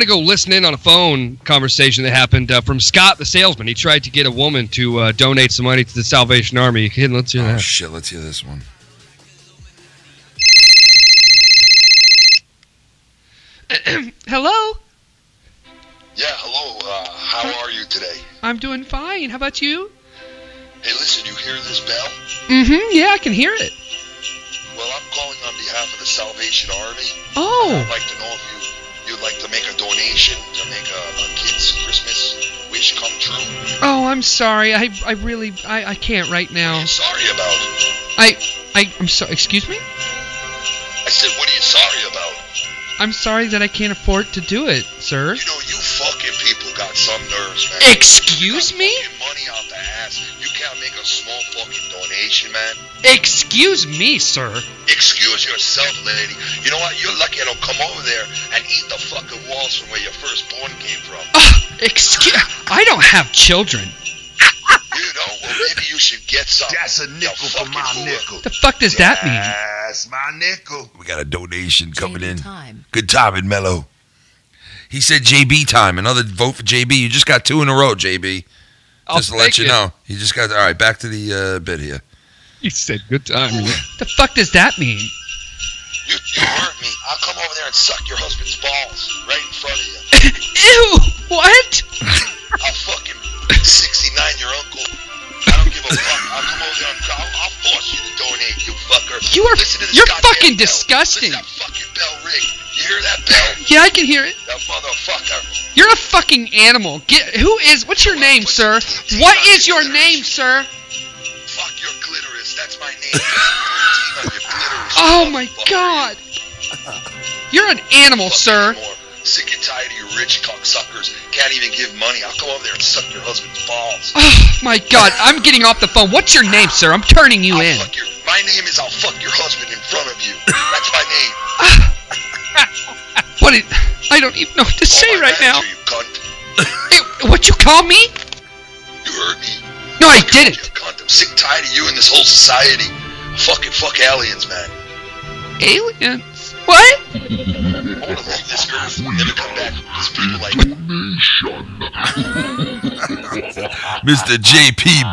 to go listen in on a phone conversation that happened from Scott, the salesman. He tried to get a woman to donate some money to the Salvation Army. Ken, let's hear that. Oh shit! Let's hear this one. Hello. Yeah, hello. How are you today? I'm doing fine. How about you? Hey, listen, you hear this bell? Mm-hmm. Yeah, I can hear it. Well, I'm calling on behalf of the Salvation Army. Oh. I'd like to know if you you'd like to make a donation to make a kid's Christmas wish come true? Oh, I'm sorry. I really can't right What are now. you sorry about? I'm sorry. Excuse me? I said, what are you sorry about? I'm sorry that I can't afford to do it, sir. You know, you fucking people got some nerves, man. Excuse me? Fucking money out the ass. You can't make a small fucking donation, man. Excuse me, sir. Excuse yourself, lady. You know what? You're lucky I don't come over there and eat the fucking walls from where your firstborn came from. I don't have children. You know, well, maybe you should get some. That's a nickel for my nickel. The fuck does that mean? That's my nickel. We got a donation coming in. Time. Good timing, Mello. He said JB time. Another vote for JB. You just got 2 in a row, JB. Just to let you know. You just got... All right, back to the bit here. He said good time. The fuck does that mean? You hurt me. I'll come over there and suck your husband's balls right in front of you. Ew! What? I'll fucking 69 your uncle. I don't give a fuck. I'll come over there and I'll force you to donate, you fucker. You're goddamn fucking bell. disgusting. Listen to that fucking bell ring. You hear that bell? Yeah, I can hear it. That motherfucker. You're a fucking animal. What's your name, sir? What is your name, sir? Fuck your clitoris. That's my name. Oh my god. You're an animal, sir. Sick and tired of you rich cocksuckers. Can't even give money. I'll come over there and suck your husband's balls. Oh my god, I'm getting off the phone. What's your name, sir? I'm turning you in. My name is I'll fuck your husband in front of you. That's my name. I don't even know what to say right now. You cunt. What, you call me? You heard me. No, I didn't. You cunt. I'm sick and tired of you and this whole society. Fuck aliens, man. Aliens? What? I want to leave this earth and never come back because people like Mr. JP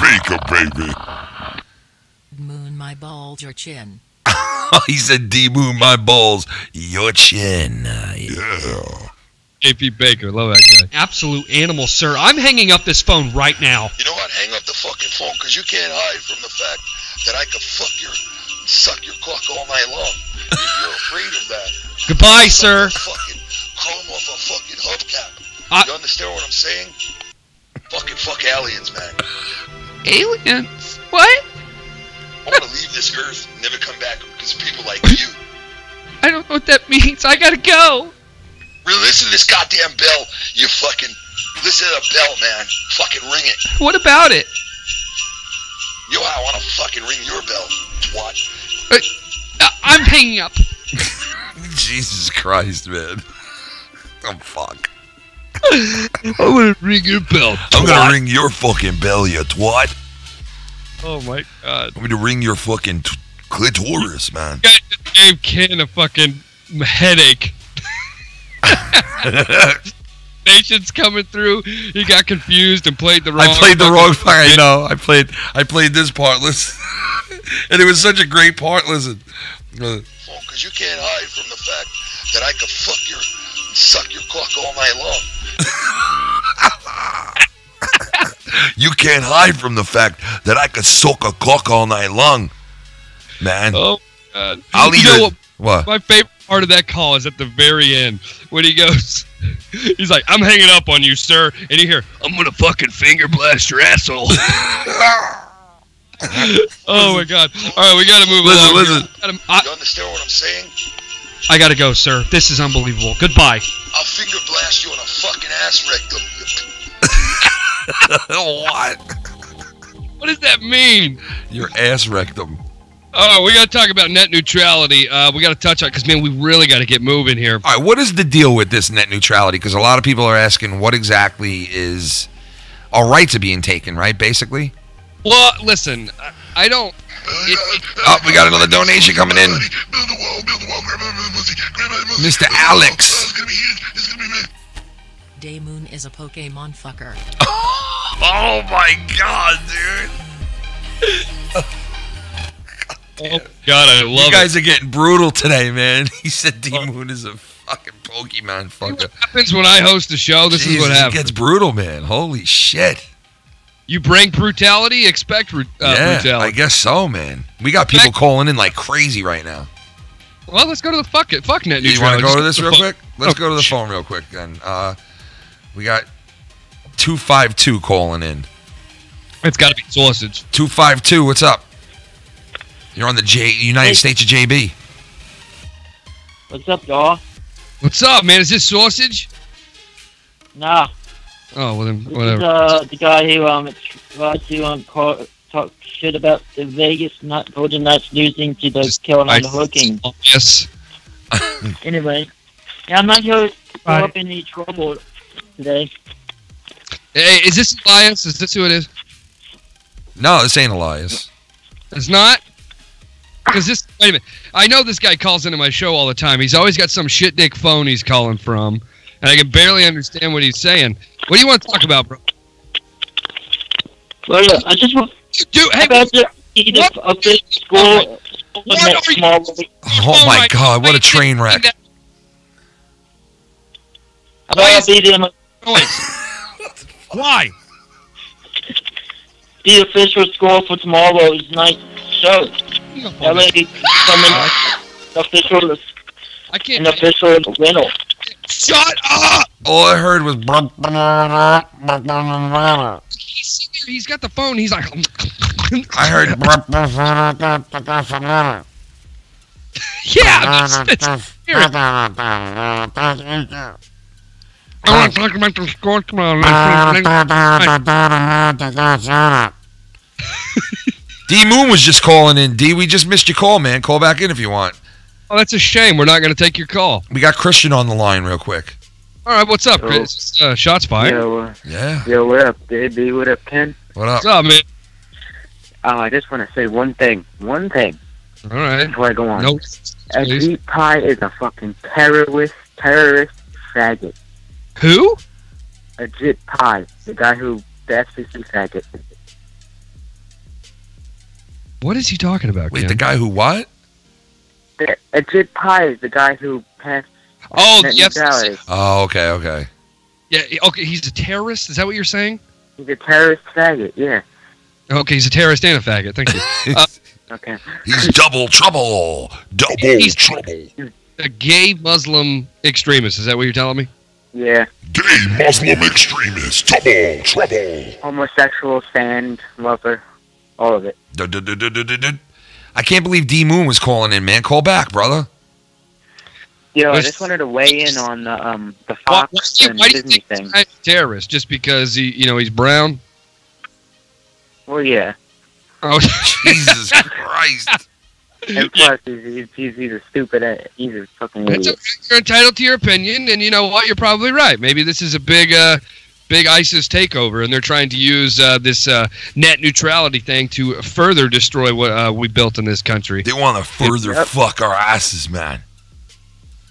Baker, baby. Moon my balls, your chin. He said, D-moon my balls, your chin. Yeah. JP Baker, love that guy. Absolute animal, sir. I'm hanging up this phone right now. You know what? Hang up the fucking phone because you can't hide from the fact that I could suck your cock all night long. You're afraid of that. Goodbye, sir. Fucking chrome off a fucking hubcap. You understand what I'm saying? Fuck aliens, man. Aliens? What? I want to leave this earth and never come back because of people like you. I don't know what that means. I gotta go. Listen to this goddamn bell, you fucking... Listen to the bell, man. Fucking ring it. What about it? You know how I want to fucking ring your bell, twat. I'm hanging up. Jesus Christ, man. Oh, fuck. I'm gonna ring your bell, twat. I'm gonna ring your fucking bell, you twat. Oh my god. I'm gonna ring your fucking clitoris, man. Got the name Ken a fucking headache. Nation's coming through. He got confused and played the wrong. I played the wrong part. I know. I played this part. Listen, and it was such a great part. Listen, because you can't hide from the fact that I could suck your cock all night long. You can't hide from the fact that I could suck a cock all night long, man. Oh god! I'll you know eat it. What? My favorite part of that call is at the very end when he goes. He's like, "I'm hanging up on you, sir," and you hear, "I'm gonna fucking finger blast your asshole." Oh my god! All right, we gotta move along. Listen. You understand what I'm saying? I gotta go, sir. This is unbelievable. Goodbye. I'll finger blast you on a fucking ass rectum. What? What does that mean? Your ass rectum. Oh, we got to talk about net neutrality. We got to touch on it because, man, we really got to get moving here. All right, what is the deal with this net neutrality? Because a lot of people are asking what exactly is our rights are being taken, right, basically? Well, listen, I don't... Oh, we got another donation coming in. Mr. Alex. Daymoon is a Pokemon fucker. Oh, my God, dude. Oh, God, I love it. You guys are getting brutal today, man. He said D-Moon is a fucking Pokemon fucker. What happens when I host a show? This is what happens. It gets brutal, man. Holy shit. You bring brutality, expect brutality. I guess so, man. We got people calling in like crazy right now. Well, let's go to the fuck net neutrality. You want to go to this real phone. quick? Let's go to the phone real quick then. We got 252 calling in. It's got to be sausage. 252, what's up? You're on the United States of JB. What's up, y'all? What's up, man? Is this sausage? Nah. Oh, well then, This whatever. is the guy who tries to talk shit about the Vegas Golden Knights losing to the Carolina Hurricanes. Yes. Anyway, yeah, I'm not here to throw up any trouble today. Hey, is this Elias? Is this who it is? No, this ain't Elias. It's not? Because this, wait a minute. I know this guy calls into my show all the time. He's always got some shit dick phone he's calling from, and I can barely understand what he's saying. What do you want to talk about, bro? Well, I just want to eat a fish school. Oh my God, what a train wreck. Why? Be a fish for school for tomorrow's night show. That way you come in official an official winner. Shut up! All I heard was He's got the phone. He's like, I heard yeah, hear it. I want to talk about the score tomorrow. D Moon was just calling in. D, we just missed your call, man. Call back in if you want. Oh, that's a shame. We're not going to take your call. We got Christian on the line real quick. All right, what's up, Chris? Shots fired. Yeah. Yo, what up, baby? What up, Ken? What up? What's up, man? I just want to say one thing. One thing. All right. Before I go on. Nope. Ajit Pai is a fucking terrorist faggot. Who? Ajit Pai, the guy who the FCC faggot. What is he talking about, Wait, Ken? the guy who what? Ajit Pai is the guy who passed net yes. neutrality. Oh, okay. Yeah, okay, he's a terrorist? Is that what you're saying? He's a terrorist faggot, yeah. Okay, he's a terrorist and a faggot. Thank you. Okay. He's double trouble. He's trouble. A gay Muslim extremist. Is that what you're telling me? Yeah. Gay Muslim extremist. Double trouble. Homosexual, sand, lover, all of it. I can't believe D Moon was calling in, man. Call back, brother. Yo, I just wanted to weigh in on the Fox and why do you Disney think thing. he's a terrorist? Just because he's brown? Well, yeah. Oh, Jesus Christ. And plus, he's a stupid, he's a fucking It's idiot. okay. You're entitled to your opinion, and you know what? You're probably right. Maybe this is a big ISIS takeover, and they're trying to use this net neutrality thing to further destroy what we built in this country. They want to further fuck our asses, man.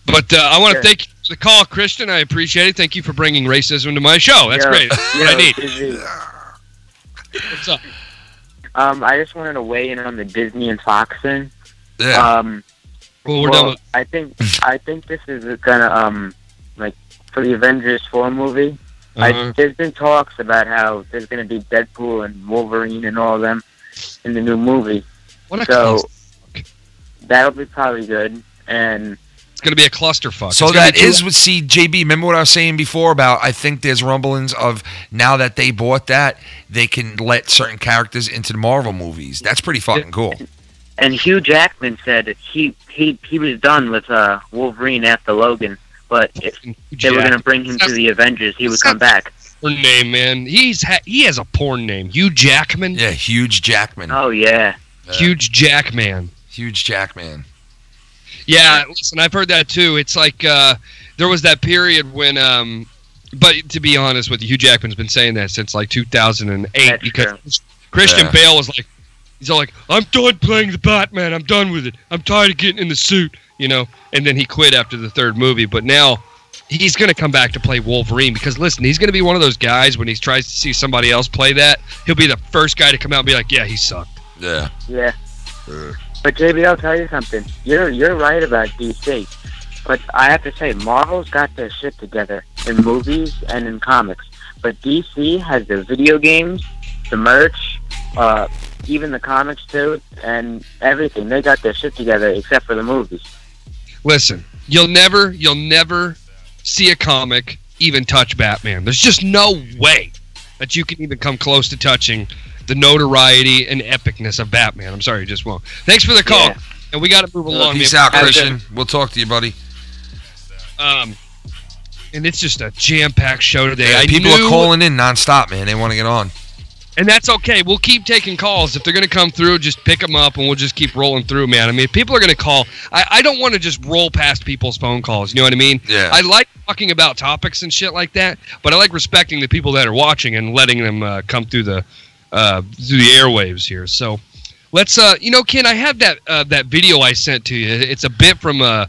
But I want to thank you for the call, Christian. I appreciate it. Thank you for bringing racism to my show. That's great. That's what I need. What's up? I just wanted to weigh in on the Disney and Fox thing. Yeah. Well, we're done with... I think this is gonna like for the Avengers 4 movie. There's been talks about how there's gonna be Deadpool and Wolverine and all of them in the new movie. That'll be probably good, and it's gonna be a clusterfuck. So that is what, see, JB, remember what I was saying before about I think there's rumblings of now that they bought that, they can let certain characters into the Marvel movies. That's pretty fucking cool. And Hugh Jackman said he was done with Wolverine after Logan, but if they were going to bring him to the Avengers, he would come back. Porn name, man. He has a porn name. Hugh Jackman. Yeah, Huge Jackman. Oh yeah. Huge Jackman. Huge Jackman. Yeah, listen, I've heard that too. It's like there was that period when, but to be honest with you, Hugh Jackman's been saying that since like 2008 That's because true. Christian Bale was like, he's all like, I'm done playing the Batman. I'm done with it. I'm tired of getting in the suit, and then he quit after the third movie. But now he's going to come back to play Wolverine because, listen, he's going to be one of those guys when he tries to see somebody else play that, he'll be the first guy to come out and be like, yeah, he sucked. Yeah. Yeah. But JB, I'll tell you something. You're right about DC, but I have to say Marvel's got their shit together in movies and in comics. But DC has the video games, the merch, even the comics too, and everything. They got their shit together except for the movies. Listen, you'll never see a comic even touch Batman. There's just no way that you can even come close to touching the notoriety and epicness of Batman. I'm sorry, you just won't. Thanks for the call. Yeah. And we got to move along. Peace out, Christian. We'll talk to you, buddy. And it's just a jam-packed show today. Yeah, people are calling in nonstop, man. They want to get on. And that's okay. We'll keep taking calls. If they're going to come through, just pick them up, and we'll just keep rolling through, man. I mean, if people are going to call, I don't want to just roll past people's phone calls. You know what I mean? Yeah. I like talking about topics and shit like that, but I like respecting the people that are watching and letting them come through the airwaves here. So let's, Ken, I have that video I sent to you. It's a bit from the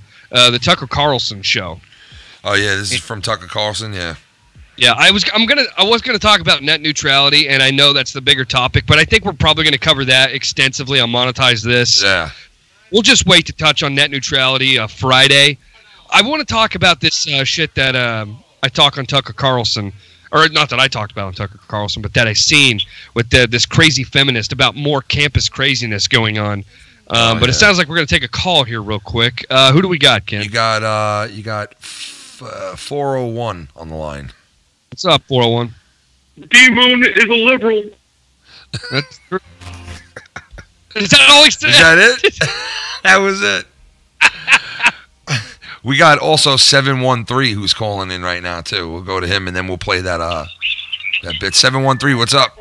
Tucker Carlson show. Oh yeah, this is from Tucker Carlson. Yeah. Yeah, I was gonna talk about net neutrality, and I know that's the bigger topic, but I think we're probably gonna cover that extensively on Monetize This. Yeah. We'll just wait to touch on net neutrality Friday. I want to talk about this shit that I talk on Tucker Carlson, or not that I talked about on Tucker Carlson, but that I seen with this crazy feminist about more campus craziness going on. But it sounds like we're gonna take a call here real quick. Who do we got, Ken? You got 401 on the line. What's up, 401? D-Moon is a liberal. That's true. Is that all he said? Is that it? That was it. We got also 713 who's calling in right now, too. We'll go to him, and then we'll play that bit. 713, what's up?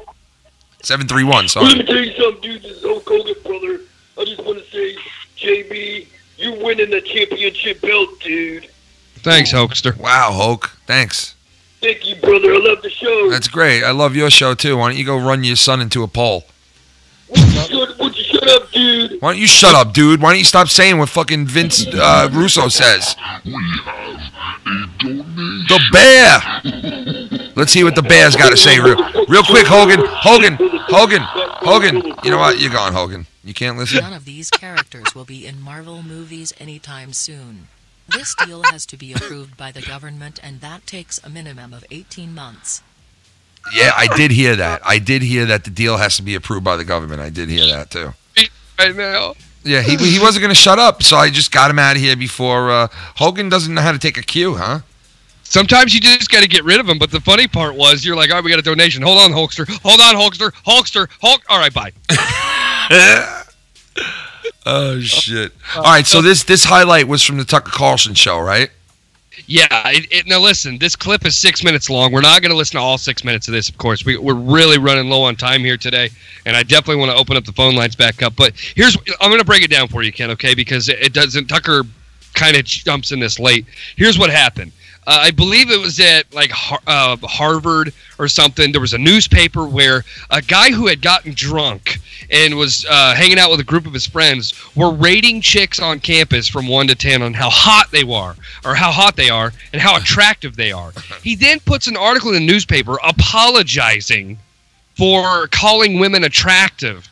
731, sorry. Let me tell you something, dude. This is Hulk Hogan, brother. I just want to say, JB, you're winning the championship belt, dude. Thanks, Hulkster. Wow, Hulk. Thanks. Thank you, brother. I love the show. That's great. I love your show, too. Why don't you go run your son into a pole? Would you shut up, dude? Why don't you shut up, dude? Why don't you stop saying what fucking Vince Russo says? The bear. Let's see what the bear's got to say real quick, Hogan. You know what? You're gone, Hogan. You can't listen? None of these characters will be in Marvel movies anytime soon. This deal has to be approved by the government, and that takes a minimum of 18 months. Yeah, I did hear that. I did hear that the deal has to be approved by the government. I did hear that, too. Right now. Yeah, he wasn't going to shut up, so I just got him out of here before. Hogan doesn't know how to take a cue, huh? Sometimes you just got to get rid of them, but the funny part was you're like, all right, we got a donation. Hold on, Hulkster. Hulk. All right, bye. Oh, shit. All right, so this highlight was from the Tucker Carlson show, right? Yeah. Now, listen, this clip is 6 minutes long. We're not going to listen to all 6 minutes of this, of course. We're really running low on time here today, and I definitely want to open up the phone lines back up. But I'm going to break it down for you, Ken, okay, because it doesn't – Tucker kind of jumps in this late. Here's what happened. I believe it was at like Harvard or something. There was a newspaper where a guy who had gotten drunk and was hanging out with a group of his friends were rating chicks on campus from 1 to 10 on how hot they are and how attractive they are. He then puts an article in the newspaper apologizing for calling women attractive.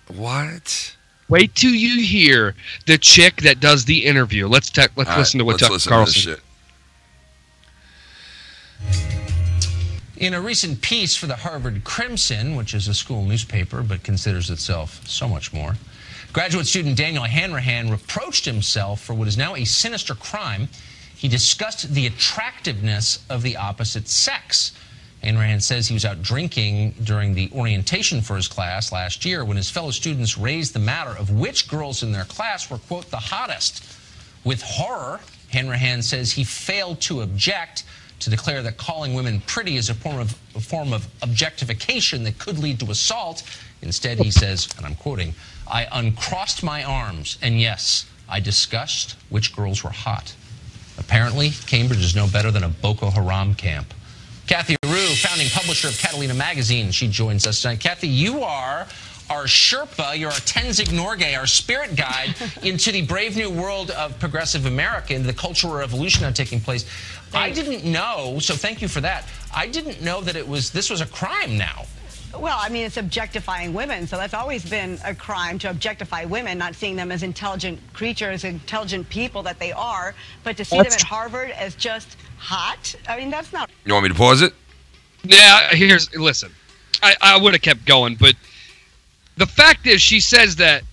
What? Wait till you hear the chick that does the interview. Let's listen to what Tucker Carlson said. In a recent piece for the Harvard Crimson, which is a school newspaper but considers itself so much more, graduate student Daniel Hanrahan reproached himself for what is now a sinister crime. He discussed the attractiveness of the opposite sex. Hanrahan says he was out drinking during the orientation for his class last year when his fellow students raised the matter of which girls in their class were, quote, the hottest. With horror, Hanrahan says he failed to object, to declare that calling women pretty is a form of objectification that could lead to assault. Instead, he says, and I'm quoting, I uncrossed my arms, and yes, I discussed which girls were hot. Apparently, Cambridge is no better than a Boko Haram camp. Kathy Rue, founding publisher of Catalina Magazine, she joins us tonight. Kathy, you are our Sherpa, you're our Tenzing Norgay, our spirit guide into the brave new world of progressive America, into the cultural revolution now taking place. I didn't know, so thank you for that. I didn't know that this was a crime now. Well, I mean, it's objectifying women, so that's always been a crime, to objectify women, not seeing them as intelligent creatures, intelligent people that they are, but to see them at Harvard as just hot, I mean, that's not... You want me to pause it? Yeah, listen, I would have kept going, but the fact is she says that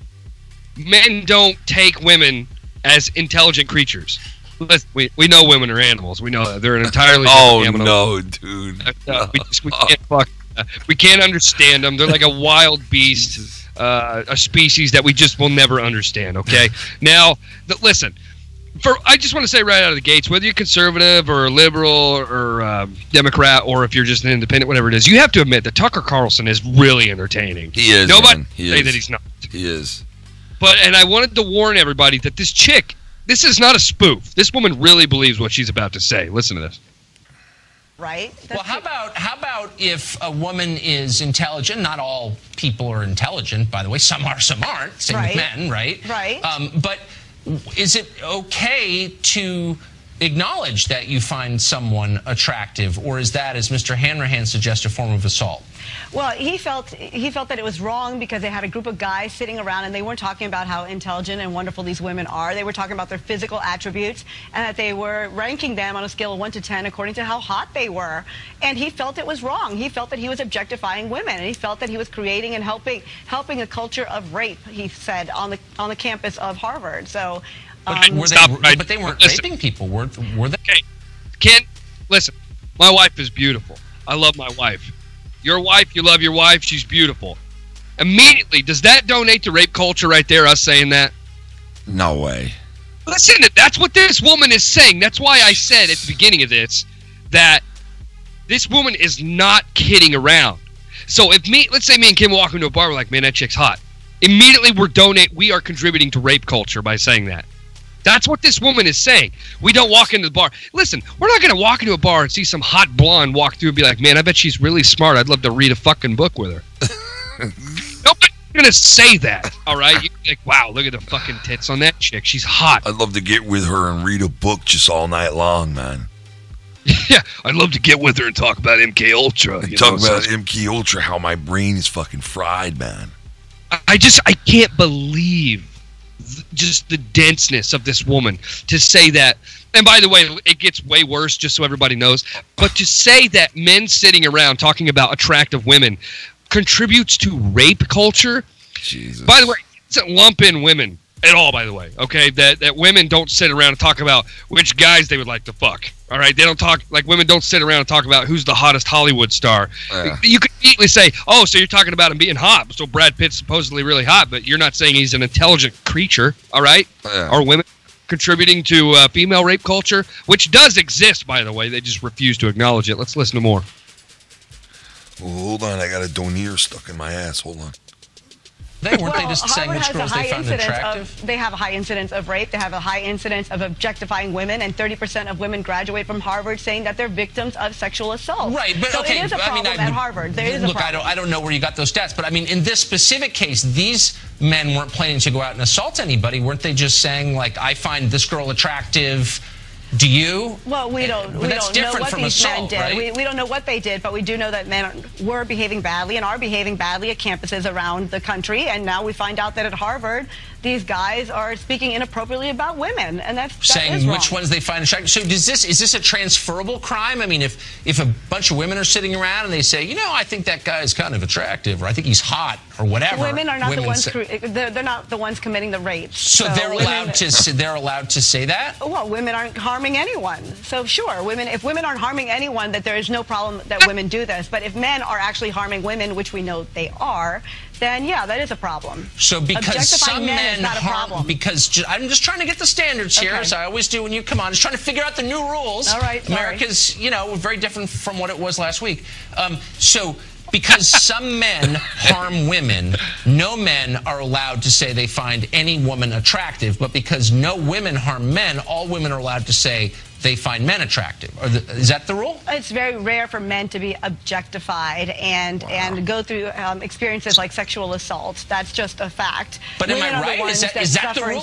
men don't take women as intelligent creatures. We know women are animals. We know that. They're an entirely Oh different no, dude! We can't understand them. They're like a wild beast, a species that we just will never understand. Okay, now listen. I just want to say right out of the gates, whether you're conservative or liberal or Democrat, or if you're just an independent, whatever it is, you have to admit that Tucker Carlson is really entertaining. He is. Nobody man. He say is. that he's not. He is. And I wanted to warn everybody that this chick, this is not a spoof. This woman really believes what she's about to say. Listen to this. Right? Well, how about if a woman is intelligent? Not all people are intelligent, by the way. Some are, some aren't. Same with men, right? Right. But is it okay to acknowledge that you find someone attractive, or is that, as Mr. Hanrahan suggests, a form of assault? Well, he felt that it was wrong because they had a group of guys sitting around and they weren't talking about how intelligent and wonderful these women are. They were talking about their physical attributes and that they were ranking them on a scale of 1 to 10 according to how hot they were. And he felt it was wrong. He felt that he was objectifying women, and he felt that he was creating and helping a culture of rape, he said, on the campus of Harvard. So But they weren't raping people, were they? Okay, Ken, listen. My wife is beautiful. I love my wife. Your wife, you love your wife. She's beautiful. Immediately, does that donate to rape culture right there, us saying that? No way. Listen, that's what this woman is saying. That's why I said at the beginning of this that this woman is not kidding around. So if let's say me and Kim walk into a bar, we're like, man, that chick's hot. Immediately, we are contributing to rape culture by saying that. That's what this woman is saying. We don't walk into the bar. Listen, we're not going to walk into a bar and see some hot blonde walk through and be like, man, I bet she's really smart. I'd love to read a fucking book with her. Nobody's going to say that, all right? You're like, wow, look at the fucking tits on that chick. She's hot. I'd love to get with her and read a book just all night long, man. Yeah, I'd love to get with her and talk about MK Ultra. Talk about MK Ultra, how my brain is fucking fried, man. I can't believe just the denseness of this woman to say that. And by the way, it gets way worse, just so everybody knows, but to say that men sitting around talking about attractive women contributes to rape culture. Jesus. By the way, it doesn't lump in women at all, by the way, okay? That women don't sit around and talk about which guys they would like to fuck, all right? They don't talk, like women don't sit around and talk about who's the hottest Hollywood star. Yeah. You could easily say, oh, so you're talking about him being hot, so Brad Pitt's supposedly really hot, but you're not saying he's an intelligent creature, all right? Yeah. Are women contributing to female rape culture, which does exist, by the way. They just refuse to acknowledge it. Let's listen to more. Well, hold on, I got a donier stuck in my ass. Hold on. Weren't they just saying which girls they found attractive? They have a high incidence of rape. They have a high incidence of objectifying women, and 30% of women graduate from Harvard saying that they're victims of sexual assault. Right, but so okay. it is a problem at Harvard. There is a problem. I don't know where you got those stats, but I mean, in this specific case, these men weren't planning to go out and assault anybody. Weren't they just saying, like, I find this girl attractive? Do you? Well, we don't know what these men did. Right? We don't know what they did, but we do know that men were behaving badly and are behaving badly at campuses around the country. And now we find out that at Harvard, these guys are speaking inappropriately about women, and that saying is wrong. Which ones they find attractive. So is this a transferable crime? I mean, if a bunch of women are sitting around and they say, you know, I think that guy is kind of attractive, or I think he's hot, or whatever. Women are not the ones. They're not the ones committing the rapes. So they're allowed to say that. Well, women aren't harming anyone. So sure, if women aren't harming anyone, that there is no problem that women do this. But if men are actually harming women, which we know they are, then yeah, that is a problem. So because some men harm, because I'm just trying to get the standards here, as I always do when you come on. Just trying to figure out the new rules. All right, America's, very different from what it was last week. So because some men harm women, no men are allowed to say they find any woman attractive. But because no women harm men, all women are allowed to say they find men attractive. Is that the rule? It's very rare for men to be objectified and go through experiences like sexual assault. That's just a fact. But women am I right? Is that the rule?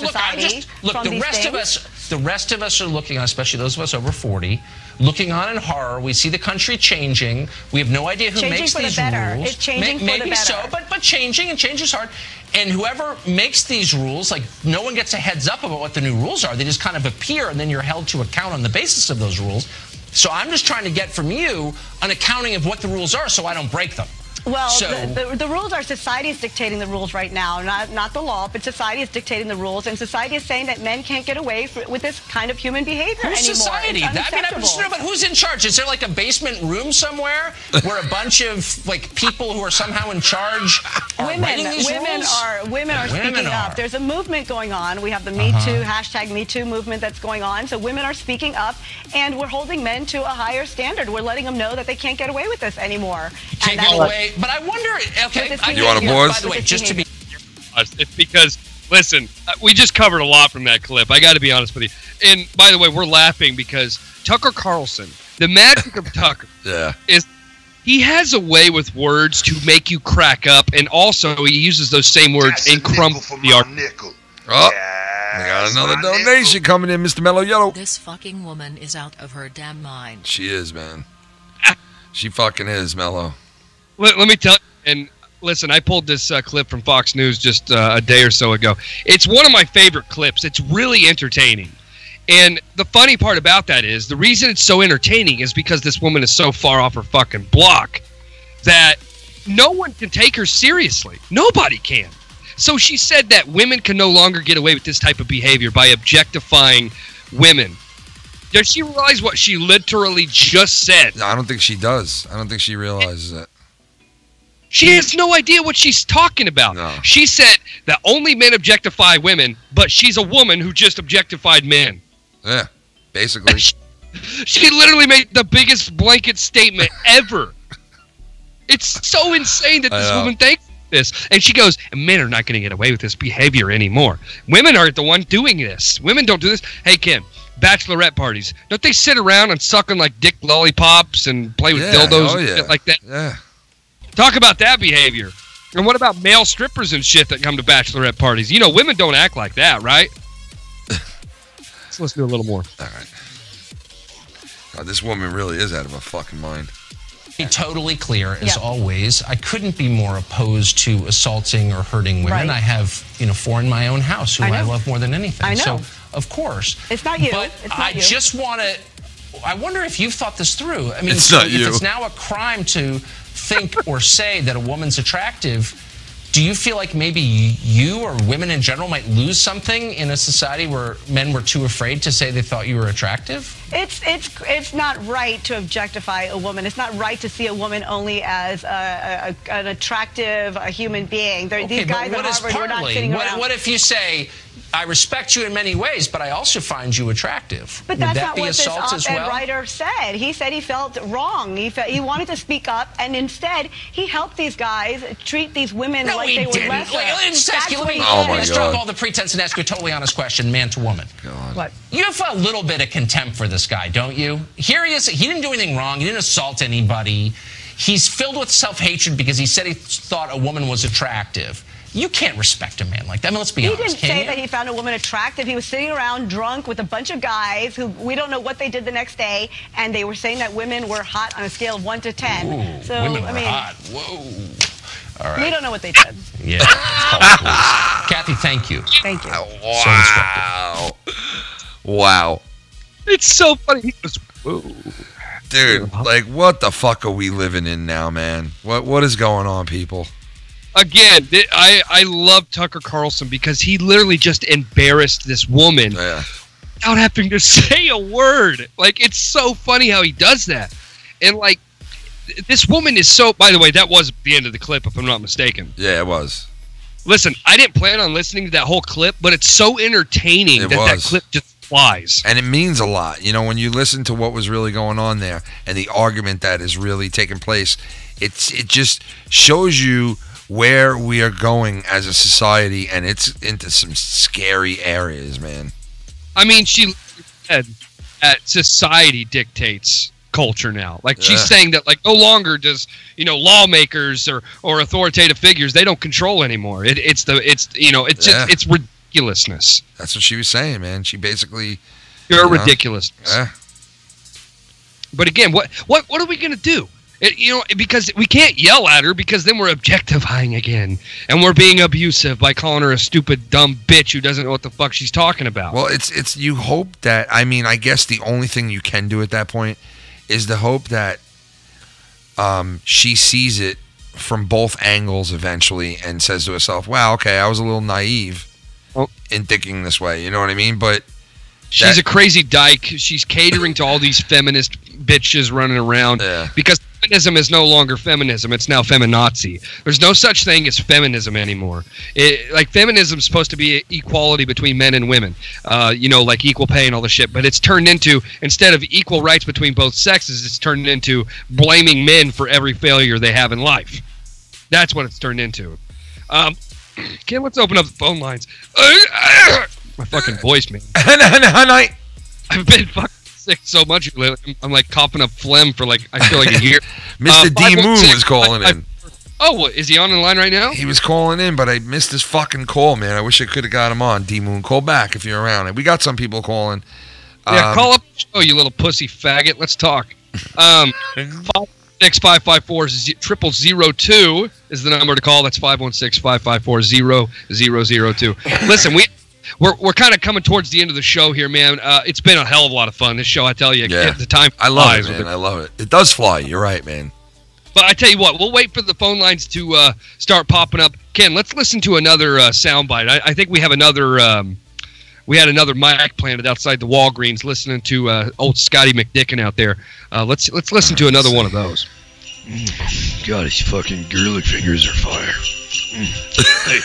Look, the rest of us are looking on, especially those of us over 40, looking on in horror. We see the country changing. We have no idea who makes these rules. It's changing for the better. Maybe so, but changing, and change is hard. And whoever makes these rules, like, no one gets a heads up about what the new rules are. They just kind of appear, and then you're held to account on the basis of those rules. So I'm just trying to get from you an accounting of what the rules are so I don't break them. Well, So- the rules are society is dictating the rules right now, not the law, but society is dictating the rules, and society is saying that men can't get away with this kind of human behavior Who's anymore. society? It's I mean, unacceptable. but who's in charge? Is there like a basement room somewhere where a bunch of like people who are somehow in charge are writing these rules? Women are speaking up. There's a movement going on. We have the Me Too #MeToo movement that's going on. So women are speaking up, and we're holding men to a higher standard. We're letting them know that they can't get away with this anymore. Can't get away. But I wonder. Okay, You want to pause? By the way, just to be. It's because, listen, we just covered a lot from that clip. I got to be honest with you. And by the way, we're laughing because Tucker Carlson, the magic of Tucker, is he has a way with words to make you crack up, and also he uses those same words and crumble the art. Oh, we got another donation coming in, Mr. Mellow Yellow. This fucking woman is out of her damn mind. She is, man. She fucking is, Mellow. Let me tell you, and listen, I pulled this clip from Fox News just a day or so ago. It's one of my favorite clips. It's really entertaining. And the funny part about that is, the reason it's so entertaining is because this woman is so far off her fucking block that no one can take her seriously. Nobody can. So she said that women can no longer get away with this type of behavior by objectifying women. Does she realize what she literally just said? No, I don't think she does. I don't think she realizes it. She has no idea what she's talking about. No. She said that only men objectify women, but she's a woman who just objectified men. Yeah, basically. She literally made the biggest blanket statement ever. It's so insane that this woman thinks this. And she goes, men are not going to get away with this behavior anymore. Women are the one doing this. Women don't do this. Hey, Ken, bachelorette parties. Don't they sit around and suck on like dick lollipops and play with dildos and shit like that? Yeah. Talk about that behavior. And what about male strippers and shit that come to bachelorette parties? You know, women don't act like that, right? Let's listen to a little more. All right. God, this woman really is out of her fucking mind. Be totally clear, as always, I couldn't be more opposed to assaulting or hurting women. Right. I have, 4 in my own house who I love more than anything. I know. So, of course. It's not you. But It's not I you. just want to... I wonder if you've thought this through. I mean, It's not you. if it's now a crime to think or say that a woman's attractive, do you feel like maybe you or women in general might lose something in a society where men were too afraid to say they thought you were attractive? It's not right to objectify a woman. It's not right to see a woman only as an attractive human being. These guys but what at is Harvard were not partly? sitting around. What if you say, I respect you in many ways, but I also find you attractive? But Would that's that not be what this assault as op-ed well? writer said. He said he felt wrong. He wanted to speak up, and instead he helped these guys treat these women No, like he they were didn't. lesser. Wait, let me just ask you. That's what he Oh, said. my Let's God. drop all the pretense and ask you a totally honest question, man to woman. God. What? You have a little bit of contempt for this guy, don't you? Here he is. He didn't do anything wrong. He didn't assault anybody. He's filled with self-hatred because he said he thought a woman was attractive. You can't respect a man like that. I mean, let's be He honest. didn't can say you? that he found a woman attractive. He was sitting around drunk with a bunch of guys who we don't know what they did the next day, and they were saying that women were hot on a scale of 1 to 10. Ooh, So women I were mean, hot. Whoa. All right. we don't know what they did. Yeah. It's called police. Kathy, thank you. Thank you. Wow. Wow. It's so funny. He goes, whoa. Dude, like, what the fuck are we living in now, man? What is going on, people? Again, I love Tucker Carlson because he literally just embarrassed this woman without having to say a word. Like, it's so funny how he does that. And, like, this woman is so... By the way, that was the end of the clip, if I'm not mistaken. Yeah, it was. Listen, I didn't plan on listening to that whole clip, but it's so entertaining that clip just flies. And it means a lot. You know, when you listen to what was really going on there and the argument that is really taking place, it just shows you where we are going as a society, and it's into some scary areas, man. I mean, she said that society dictates culture now. Like, she's saying that, like, no longer does, lawmakers or authoritative figures, they don't control anymore. It's just ridiculousness. That's what she was saying, man. She basically pure ridiculousness. Yeah. But again, what are we gonna do? Because we can't yell at her, because then we're objectifying again, and we're being abusive by calling her a stupid, dumb bitch who doesn't know what the fuck she's talking about. Well, it's you hope that, I mean, I guess the only thing you can do at that point is to hope that she sees it from both angles eventually and says to herself, wow, okay, I was a little naive in thinking this way. You know what I mean? But she's a crazy dyke. She's catering to all these feminist bitches running around because feminism is no longer feminism. It's now feminazi. There's no such thing as feminism anymore. Like, feminism is supposed to be equality between men and women, you know, like equal pay and all the shit. But it's turned into, instead of equal rights between both sexes, it's turned into blaming men for every failure they have in life. That's what it's turned into. Ken, let's open up the phone lines. My fucking voice, man. I've been fucking sick so much lately. I'm like coughing up phlegm for like, I feel like a year. Mr. D Moon was calling in. Oh, what, is he on the line right now? He was calling in, but I missed his fucking call, man. I wish I could have got him on. D Moon, call back if you're around. We got some people calling. Yeah, call up the show, you little pussy faggot. Let's talk. 516-554-0002 is the number to call. That's 516-554-0002. Listen, we're kind of coming towards the end of the show here, man. It's been a hell of a lot of fun, this show, I tell you. Yeah. The time I love it, man. I love it. It does fly. You're right, man. But I tell you what, we'll wait for the phone lines to start popping up. Ken, let's listen to another soundbite. I think we have another... we had another mic planted outside the Walgreens listening to old Scotty McDickin out there. Let's listen to another one of those. God, his fucking girly fingers are fire. Hey,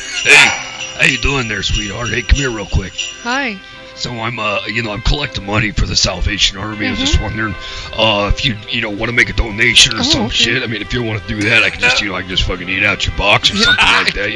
how you doing there, sweetheart? Hey, come here real quick. Hi. So I'm, I'm collecting money for the Salvation Army. I was just wondering if you want to make a donation or some shit. I mean, if you want to do that, I can just, I can just fucking eat out your box or something like that.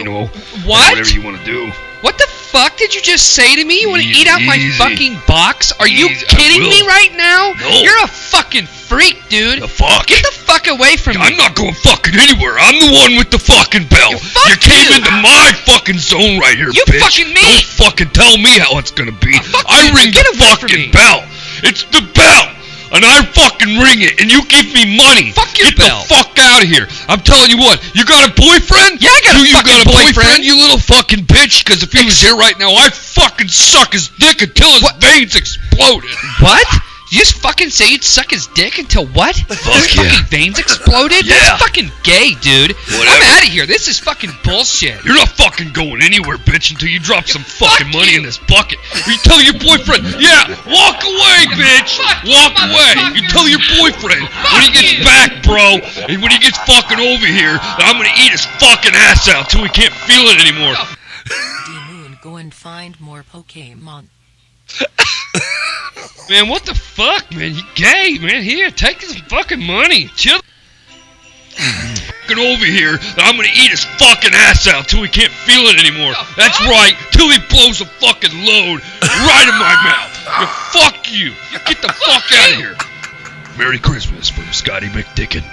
What? Whatever you want to do. What the fuck did you just say to me? You want to eat out my fucking box? Are you kidding me right now? No. You're a fucking freak, dude. The fuck? Get the fuck away from me. I'm not going fucking anywhere. I'm the one with the fucking bell. You came into my fucking zone right here, you bitch. Fucking me. Don't fucking tell me how it's gonna be. I ring the fucking bell. It's the bell. And I fucking ring it, and you give me money. Fuck your bell. Get the fuck out of here. I'm telling you what, you got a boyfriend? Yeah, I got a fucking boyfriend. You little fucking bitch, because if he was here right now, I'd fucking suck his dick until his veins exploded. What? You just fucking say you'd suck his dick until what? His yeah. fucking veins exploded? Yeah. That's fucking gay, dude. Whatever. I'm out of here. This is fucking bullshit. You're not fucking going anywhere, bitch, until you drop some fucking money in this bucket. Or you tell your boyfriend, yeah, walk away, bitch. Walk away. You tell your boyfriend when he gets back, bro, and when he gets fucking over here, that I'm gonna eat his fucking ass out till he can't feel it anymore. D-Moon, go and find more Pokemon. Man, what the fuck, man? You gay, man. Here, take his fucking money. Chill. Fucking over here, I'm gonna eat his fucking ass out till he can't feel it anymore. That's right, till he blows a fucking load right in my mouth. Fuck you. Get the fuck out of here. Merry Christmas from Scotty McDickin.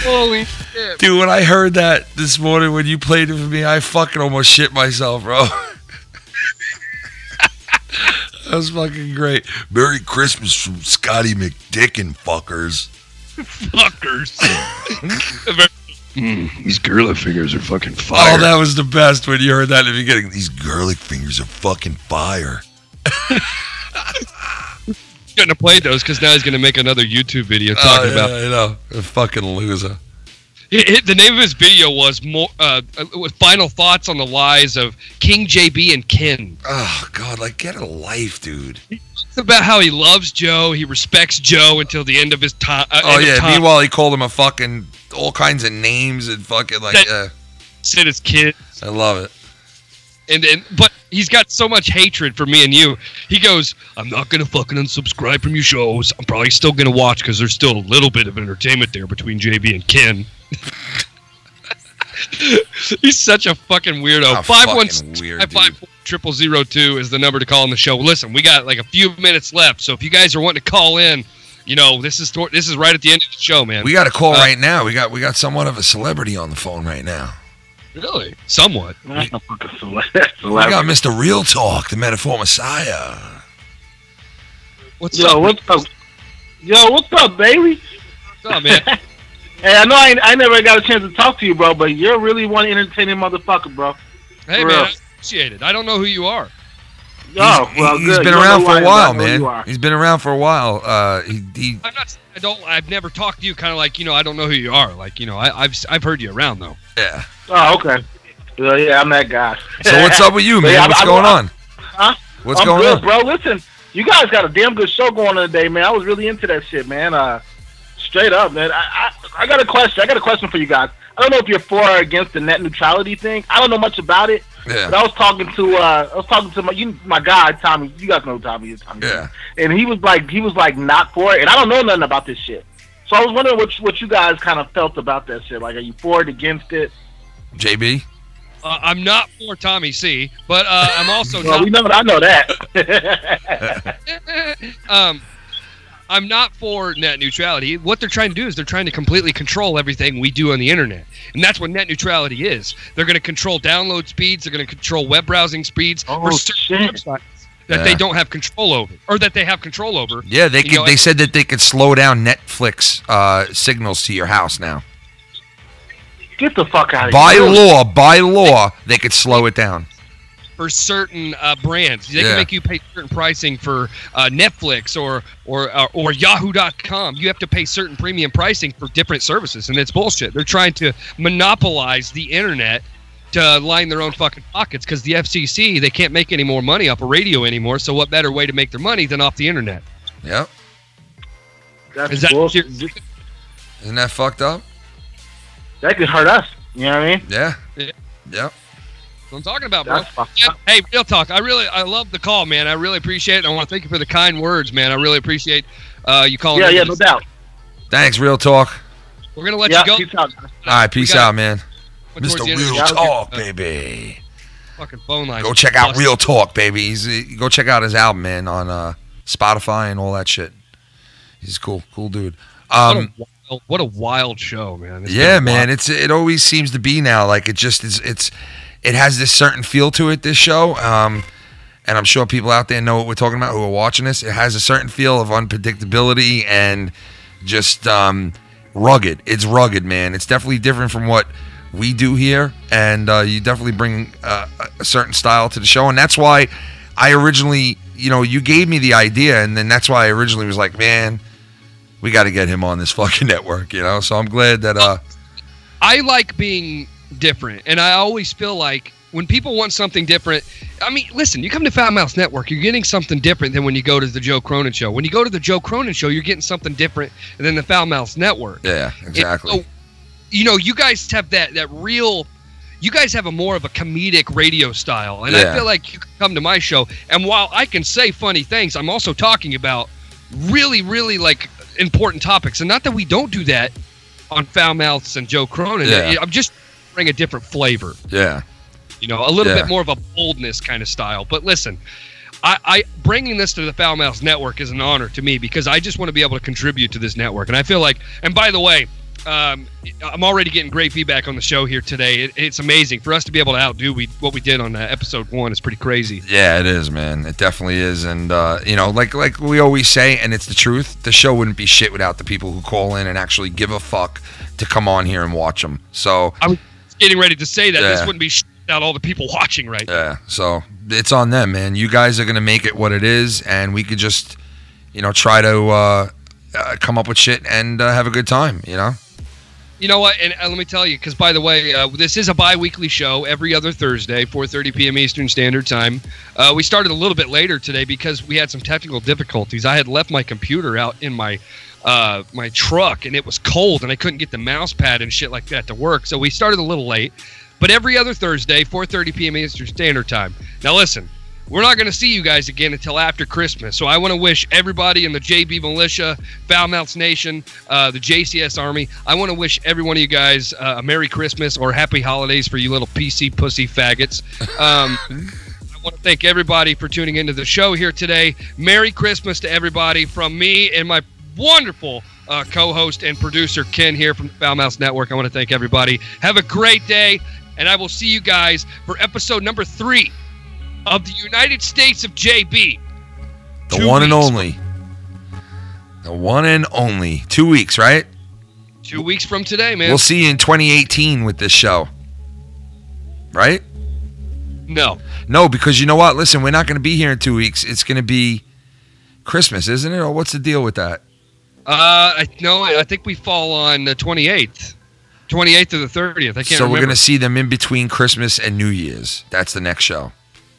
Holy shit. Dude, when I heard that this morning when you played it for me, I fucking almost shit myself, bro. That was fucking great. Merry Christmas from Scotty McDickin, fuckers. Fuckers. These girly fingers are fucking fire. Oh, that was the best when you heard that in the beginning. These girly fingers are fucking fire. Shouldn't have played those because now he's going to make another YouTube video talking about. I know. A fucking loser. The name of his video was Final Thoughts on the Lies of King JB and Ken. Oh, God, like, get a life, dude. It's about how he loves Joe, he respects Joe until the end of his time. Meanwhile, he called him a fucking, all kinds of names and fucking, like, said his kids. I love it. But he's got so much hatred for me and you. He goes, I'm not going to fucking unsubscribe from your shows. I'm probably still going to watch because there's still a little bit of entertainment there between JB and Ken. He's such a fucking weirdo. 516-554-0002 is the number to call on the show. Listen, we got like a few minutes left, so if you guys are wanting to call in, this is right at the end of the show, man. We got a call right now. We got somewhat of a celebrity on the phone right now. Really? Somewhat. We got Mr. Real Talk, the Metaphor Messiah. What's up, baby? What's up, man? Hey, I know I never got a chance to talk to you, bro, but you're really one entertaining motherfucker, bro. Hey, man, I appreciate it. I don't know who you are. He's been around for a while, man. He's been around for a while. I've never talked to you. Kind of like, I don't know who you are. Like, I've heard you around though. Yeah. Oh, okay. Well, yeah, I'm that guy. So what's up with you, man? What's going on? Huh? What's going on, bro? Listen, you guys got a damn good show going on today, man. I was really into that shit, man. Straight up, man. I got a question. I got a question for you guys. I don't know if you're for or against the net neutrality thing. I don't know much about it. Yeah. But I was talking to my guy Tommy. You guys know who Tommy is. Tommy. Yeah. And he was like not for it, and I don't know nothing about this shit. So I was wondering what you guys kind of felt about that shit. Like, are you for it, against it? JB. I'm not for Tommy C, but I'm also well, I know that. I'm not for net neutrality. What they're trying to do is they're trying to completely control everything we do on the internet. And that's what net neutrality is. They're going to control download speeds. They're going to control web browsing speeds for certain websites that they don't have control over, or that they have control over. Yeah, they said that they could slow down Netflix signals to your house now. Get the fuck out of here. By law, they could slow it down. For certain brands, they can make you pay certain pricing for Netflix or Yahoo.com. You have to pay certain premium pricing for different services, and it's bullshit. They're trying to monopolize the internet to line their own fucking pockets because the FCC, they can't make any more money off of radio anymore. So what better way to make their money than off the internet? Yep. That's bullshit. Isn't that fucked up? That could hurt us. You know what I mean? Yeah. Yep. That's what I'm talking about, bro. Hey, real talk. I love the call, man. I really appreciate it. I want to thank you for the kind words, man. I really appreciate you calling. Yeah, no doubt. Thanks, Real Talk. We're going to let you go. Peace out. All right, peace out, man. Mr. Real Talk, baby. Fucking phone line. Go check out Real Talk, baby. Go check out his album, man, on Spotify and all that shit. He's a cool dude. What a wild show, man. Yeah, man. It always seems to be now. Like, it just is. It has this certain feel to it, this show. And I'm sure people out there know what we're talking about who are watching this. It has a certain feel of unpredictability and just rugged. It's rugged, man. It's definitely different from what we do here. And you definitely bring a certain style to the show. And that's why I originally, you gave me the idea. And then that's why I originally was like, man, we got to get him on this fucking network, So I'm glad that... I like being different, and I always feel like when people want something different, I mean, listen, you come to FoulMouth Network, you're getting something different than when you go to the Joe Cronin Show. When you go to the Joe Cronin Show, you're getting something different than the FoulMouth Network. Yeah, exactly. So, you guys have that real... You guys have a more of a comedic radio style, and I feel like you can come to my show, and while I can say funny things, I'm also talking about really, really, like, important topics. And not that we don't do that on FoulMouths and Joe Cronin. Yeah. I'm just bring a different flavor. Yeah. A little bit more of a boldness kind of style. But listen, I bringing this to the FoulMouths Network is an honor to me because I just want to be able to contribute to this network. And I feel like, and by the way, I'm already getting great feedback on the show here today. It's amazing. For us to be able to outdo what we did on episode 1 is pretty crazy. Yeah, it is, man. It definitely is. And, like we always say, and it's the truth, the show wouldn't be shit without the people who call in and actually give a fuck to come on here and watch them. So I was getting ready to say that. This wouldn't be shit without all the people watching right now. Yeah, so it's on them, man. You guys are going to make it what it is, and we could just, try to come up with shit and have a good time, You know what? And let me tell you, because by the way, this is a bi-weekly show every other Thursday, 4:30 p.m. Eastern Standard Time. We started a little bit later today because we had some technical difficulties. I had left my computer out in my truck, and it was cold, and I couldn't get the mouse pad and shit like that to work. So we started a little late. But every other Thursday, 4:30 p.m. Eastern Standard Time. Now listen. We're not going to see you guys again until after Christmas. So I want to wish everybody in the JB Militia, FoulMouths Nation, the JCS Army, I want to wish every one of you guys a Merry Christmas or Happy Holidays for you little PC pussy faggots. I want to thank everybody for tuning into the show here today. Merry Christmas to everybody from me and my wonderful co-host and producer, Ken, here from the FoulMouths Network. I want to thank everybody. Have a great day, and I will see you guys for episode number 3. Of the United States of JB. The one and only. The one and only. 2 weeks, right? 2 weeks from today, man. We'll see you in 2018 with this show. Right? No, because you know what? Listen, we're not going to be here in 2 weeks. It's going to be Christmas, isn't it? Or what's the deal with that? I think we fall on the 28th. 28th or the 30th. I can't remember. So we're going to see them in between Christmas and New Year's. That's the next show.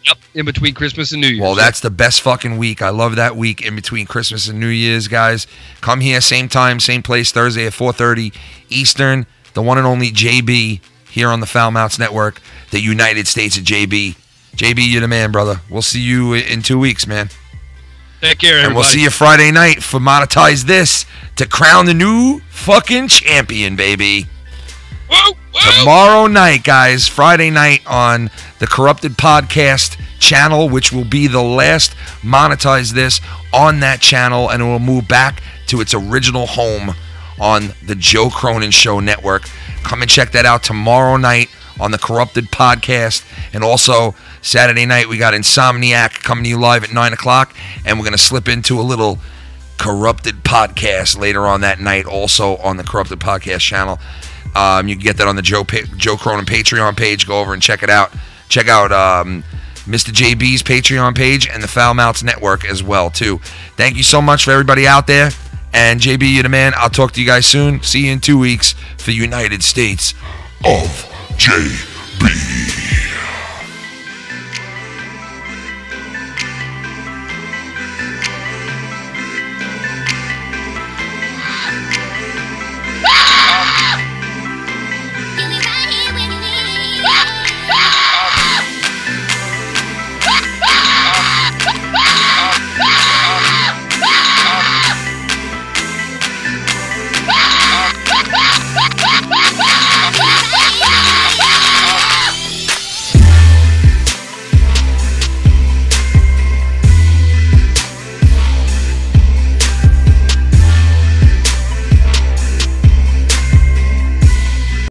Yep, in between Christmas and New Year's. Well, that's the best fucking week. I love that week in between Christmas and New Year's, guys. Come here, same time, same place, Thursday at 4:30 Eastern. The one and only JB here on the FoulMouth Network, the United States of JB. JB, you're the man, brother. We'll see you in 2 weeks, man. Take care, everybody. And we'll see you Friday night for Monetize This to crown the new fucking champion, baby. Whoa, whoa. Tomorrow night, guys, Friday night on the Corrupted Podcast channel, which will be the last Monetize This on that channel, and it will move back to its original home on the Joe Cronin Show Network. Come and check that out tomorrow night on the Corrupted Podcast. And also, Saturday night, we got Insomniac coming to you live at 9 o'clock, and we're going to slip into a little Corrupted Podcast later on that night, also on the Corrupted Podcast channel. You can get that on the Joe Cronin Patreon page. Go over and check it out. Check out Mr. JB's Patreon page and the FoulMouth Network as well, too. Thank you so much for everybody out there. And JB, you're the man. I'll talk to you guys soon. See you in 2 weeks for United States of JB.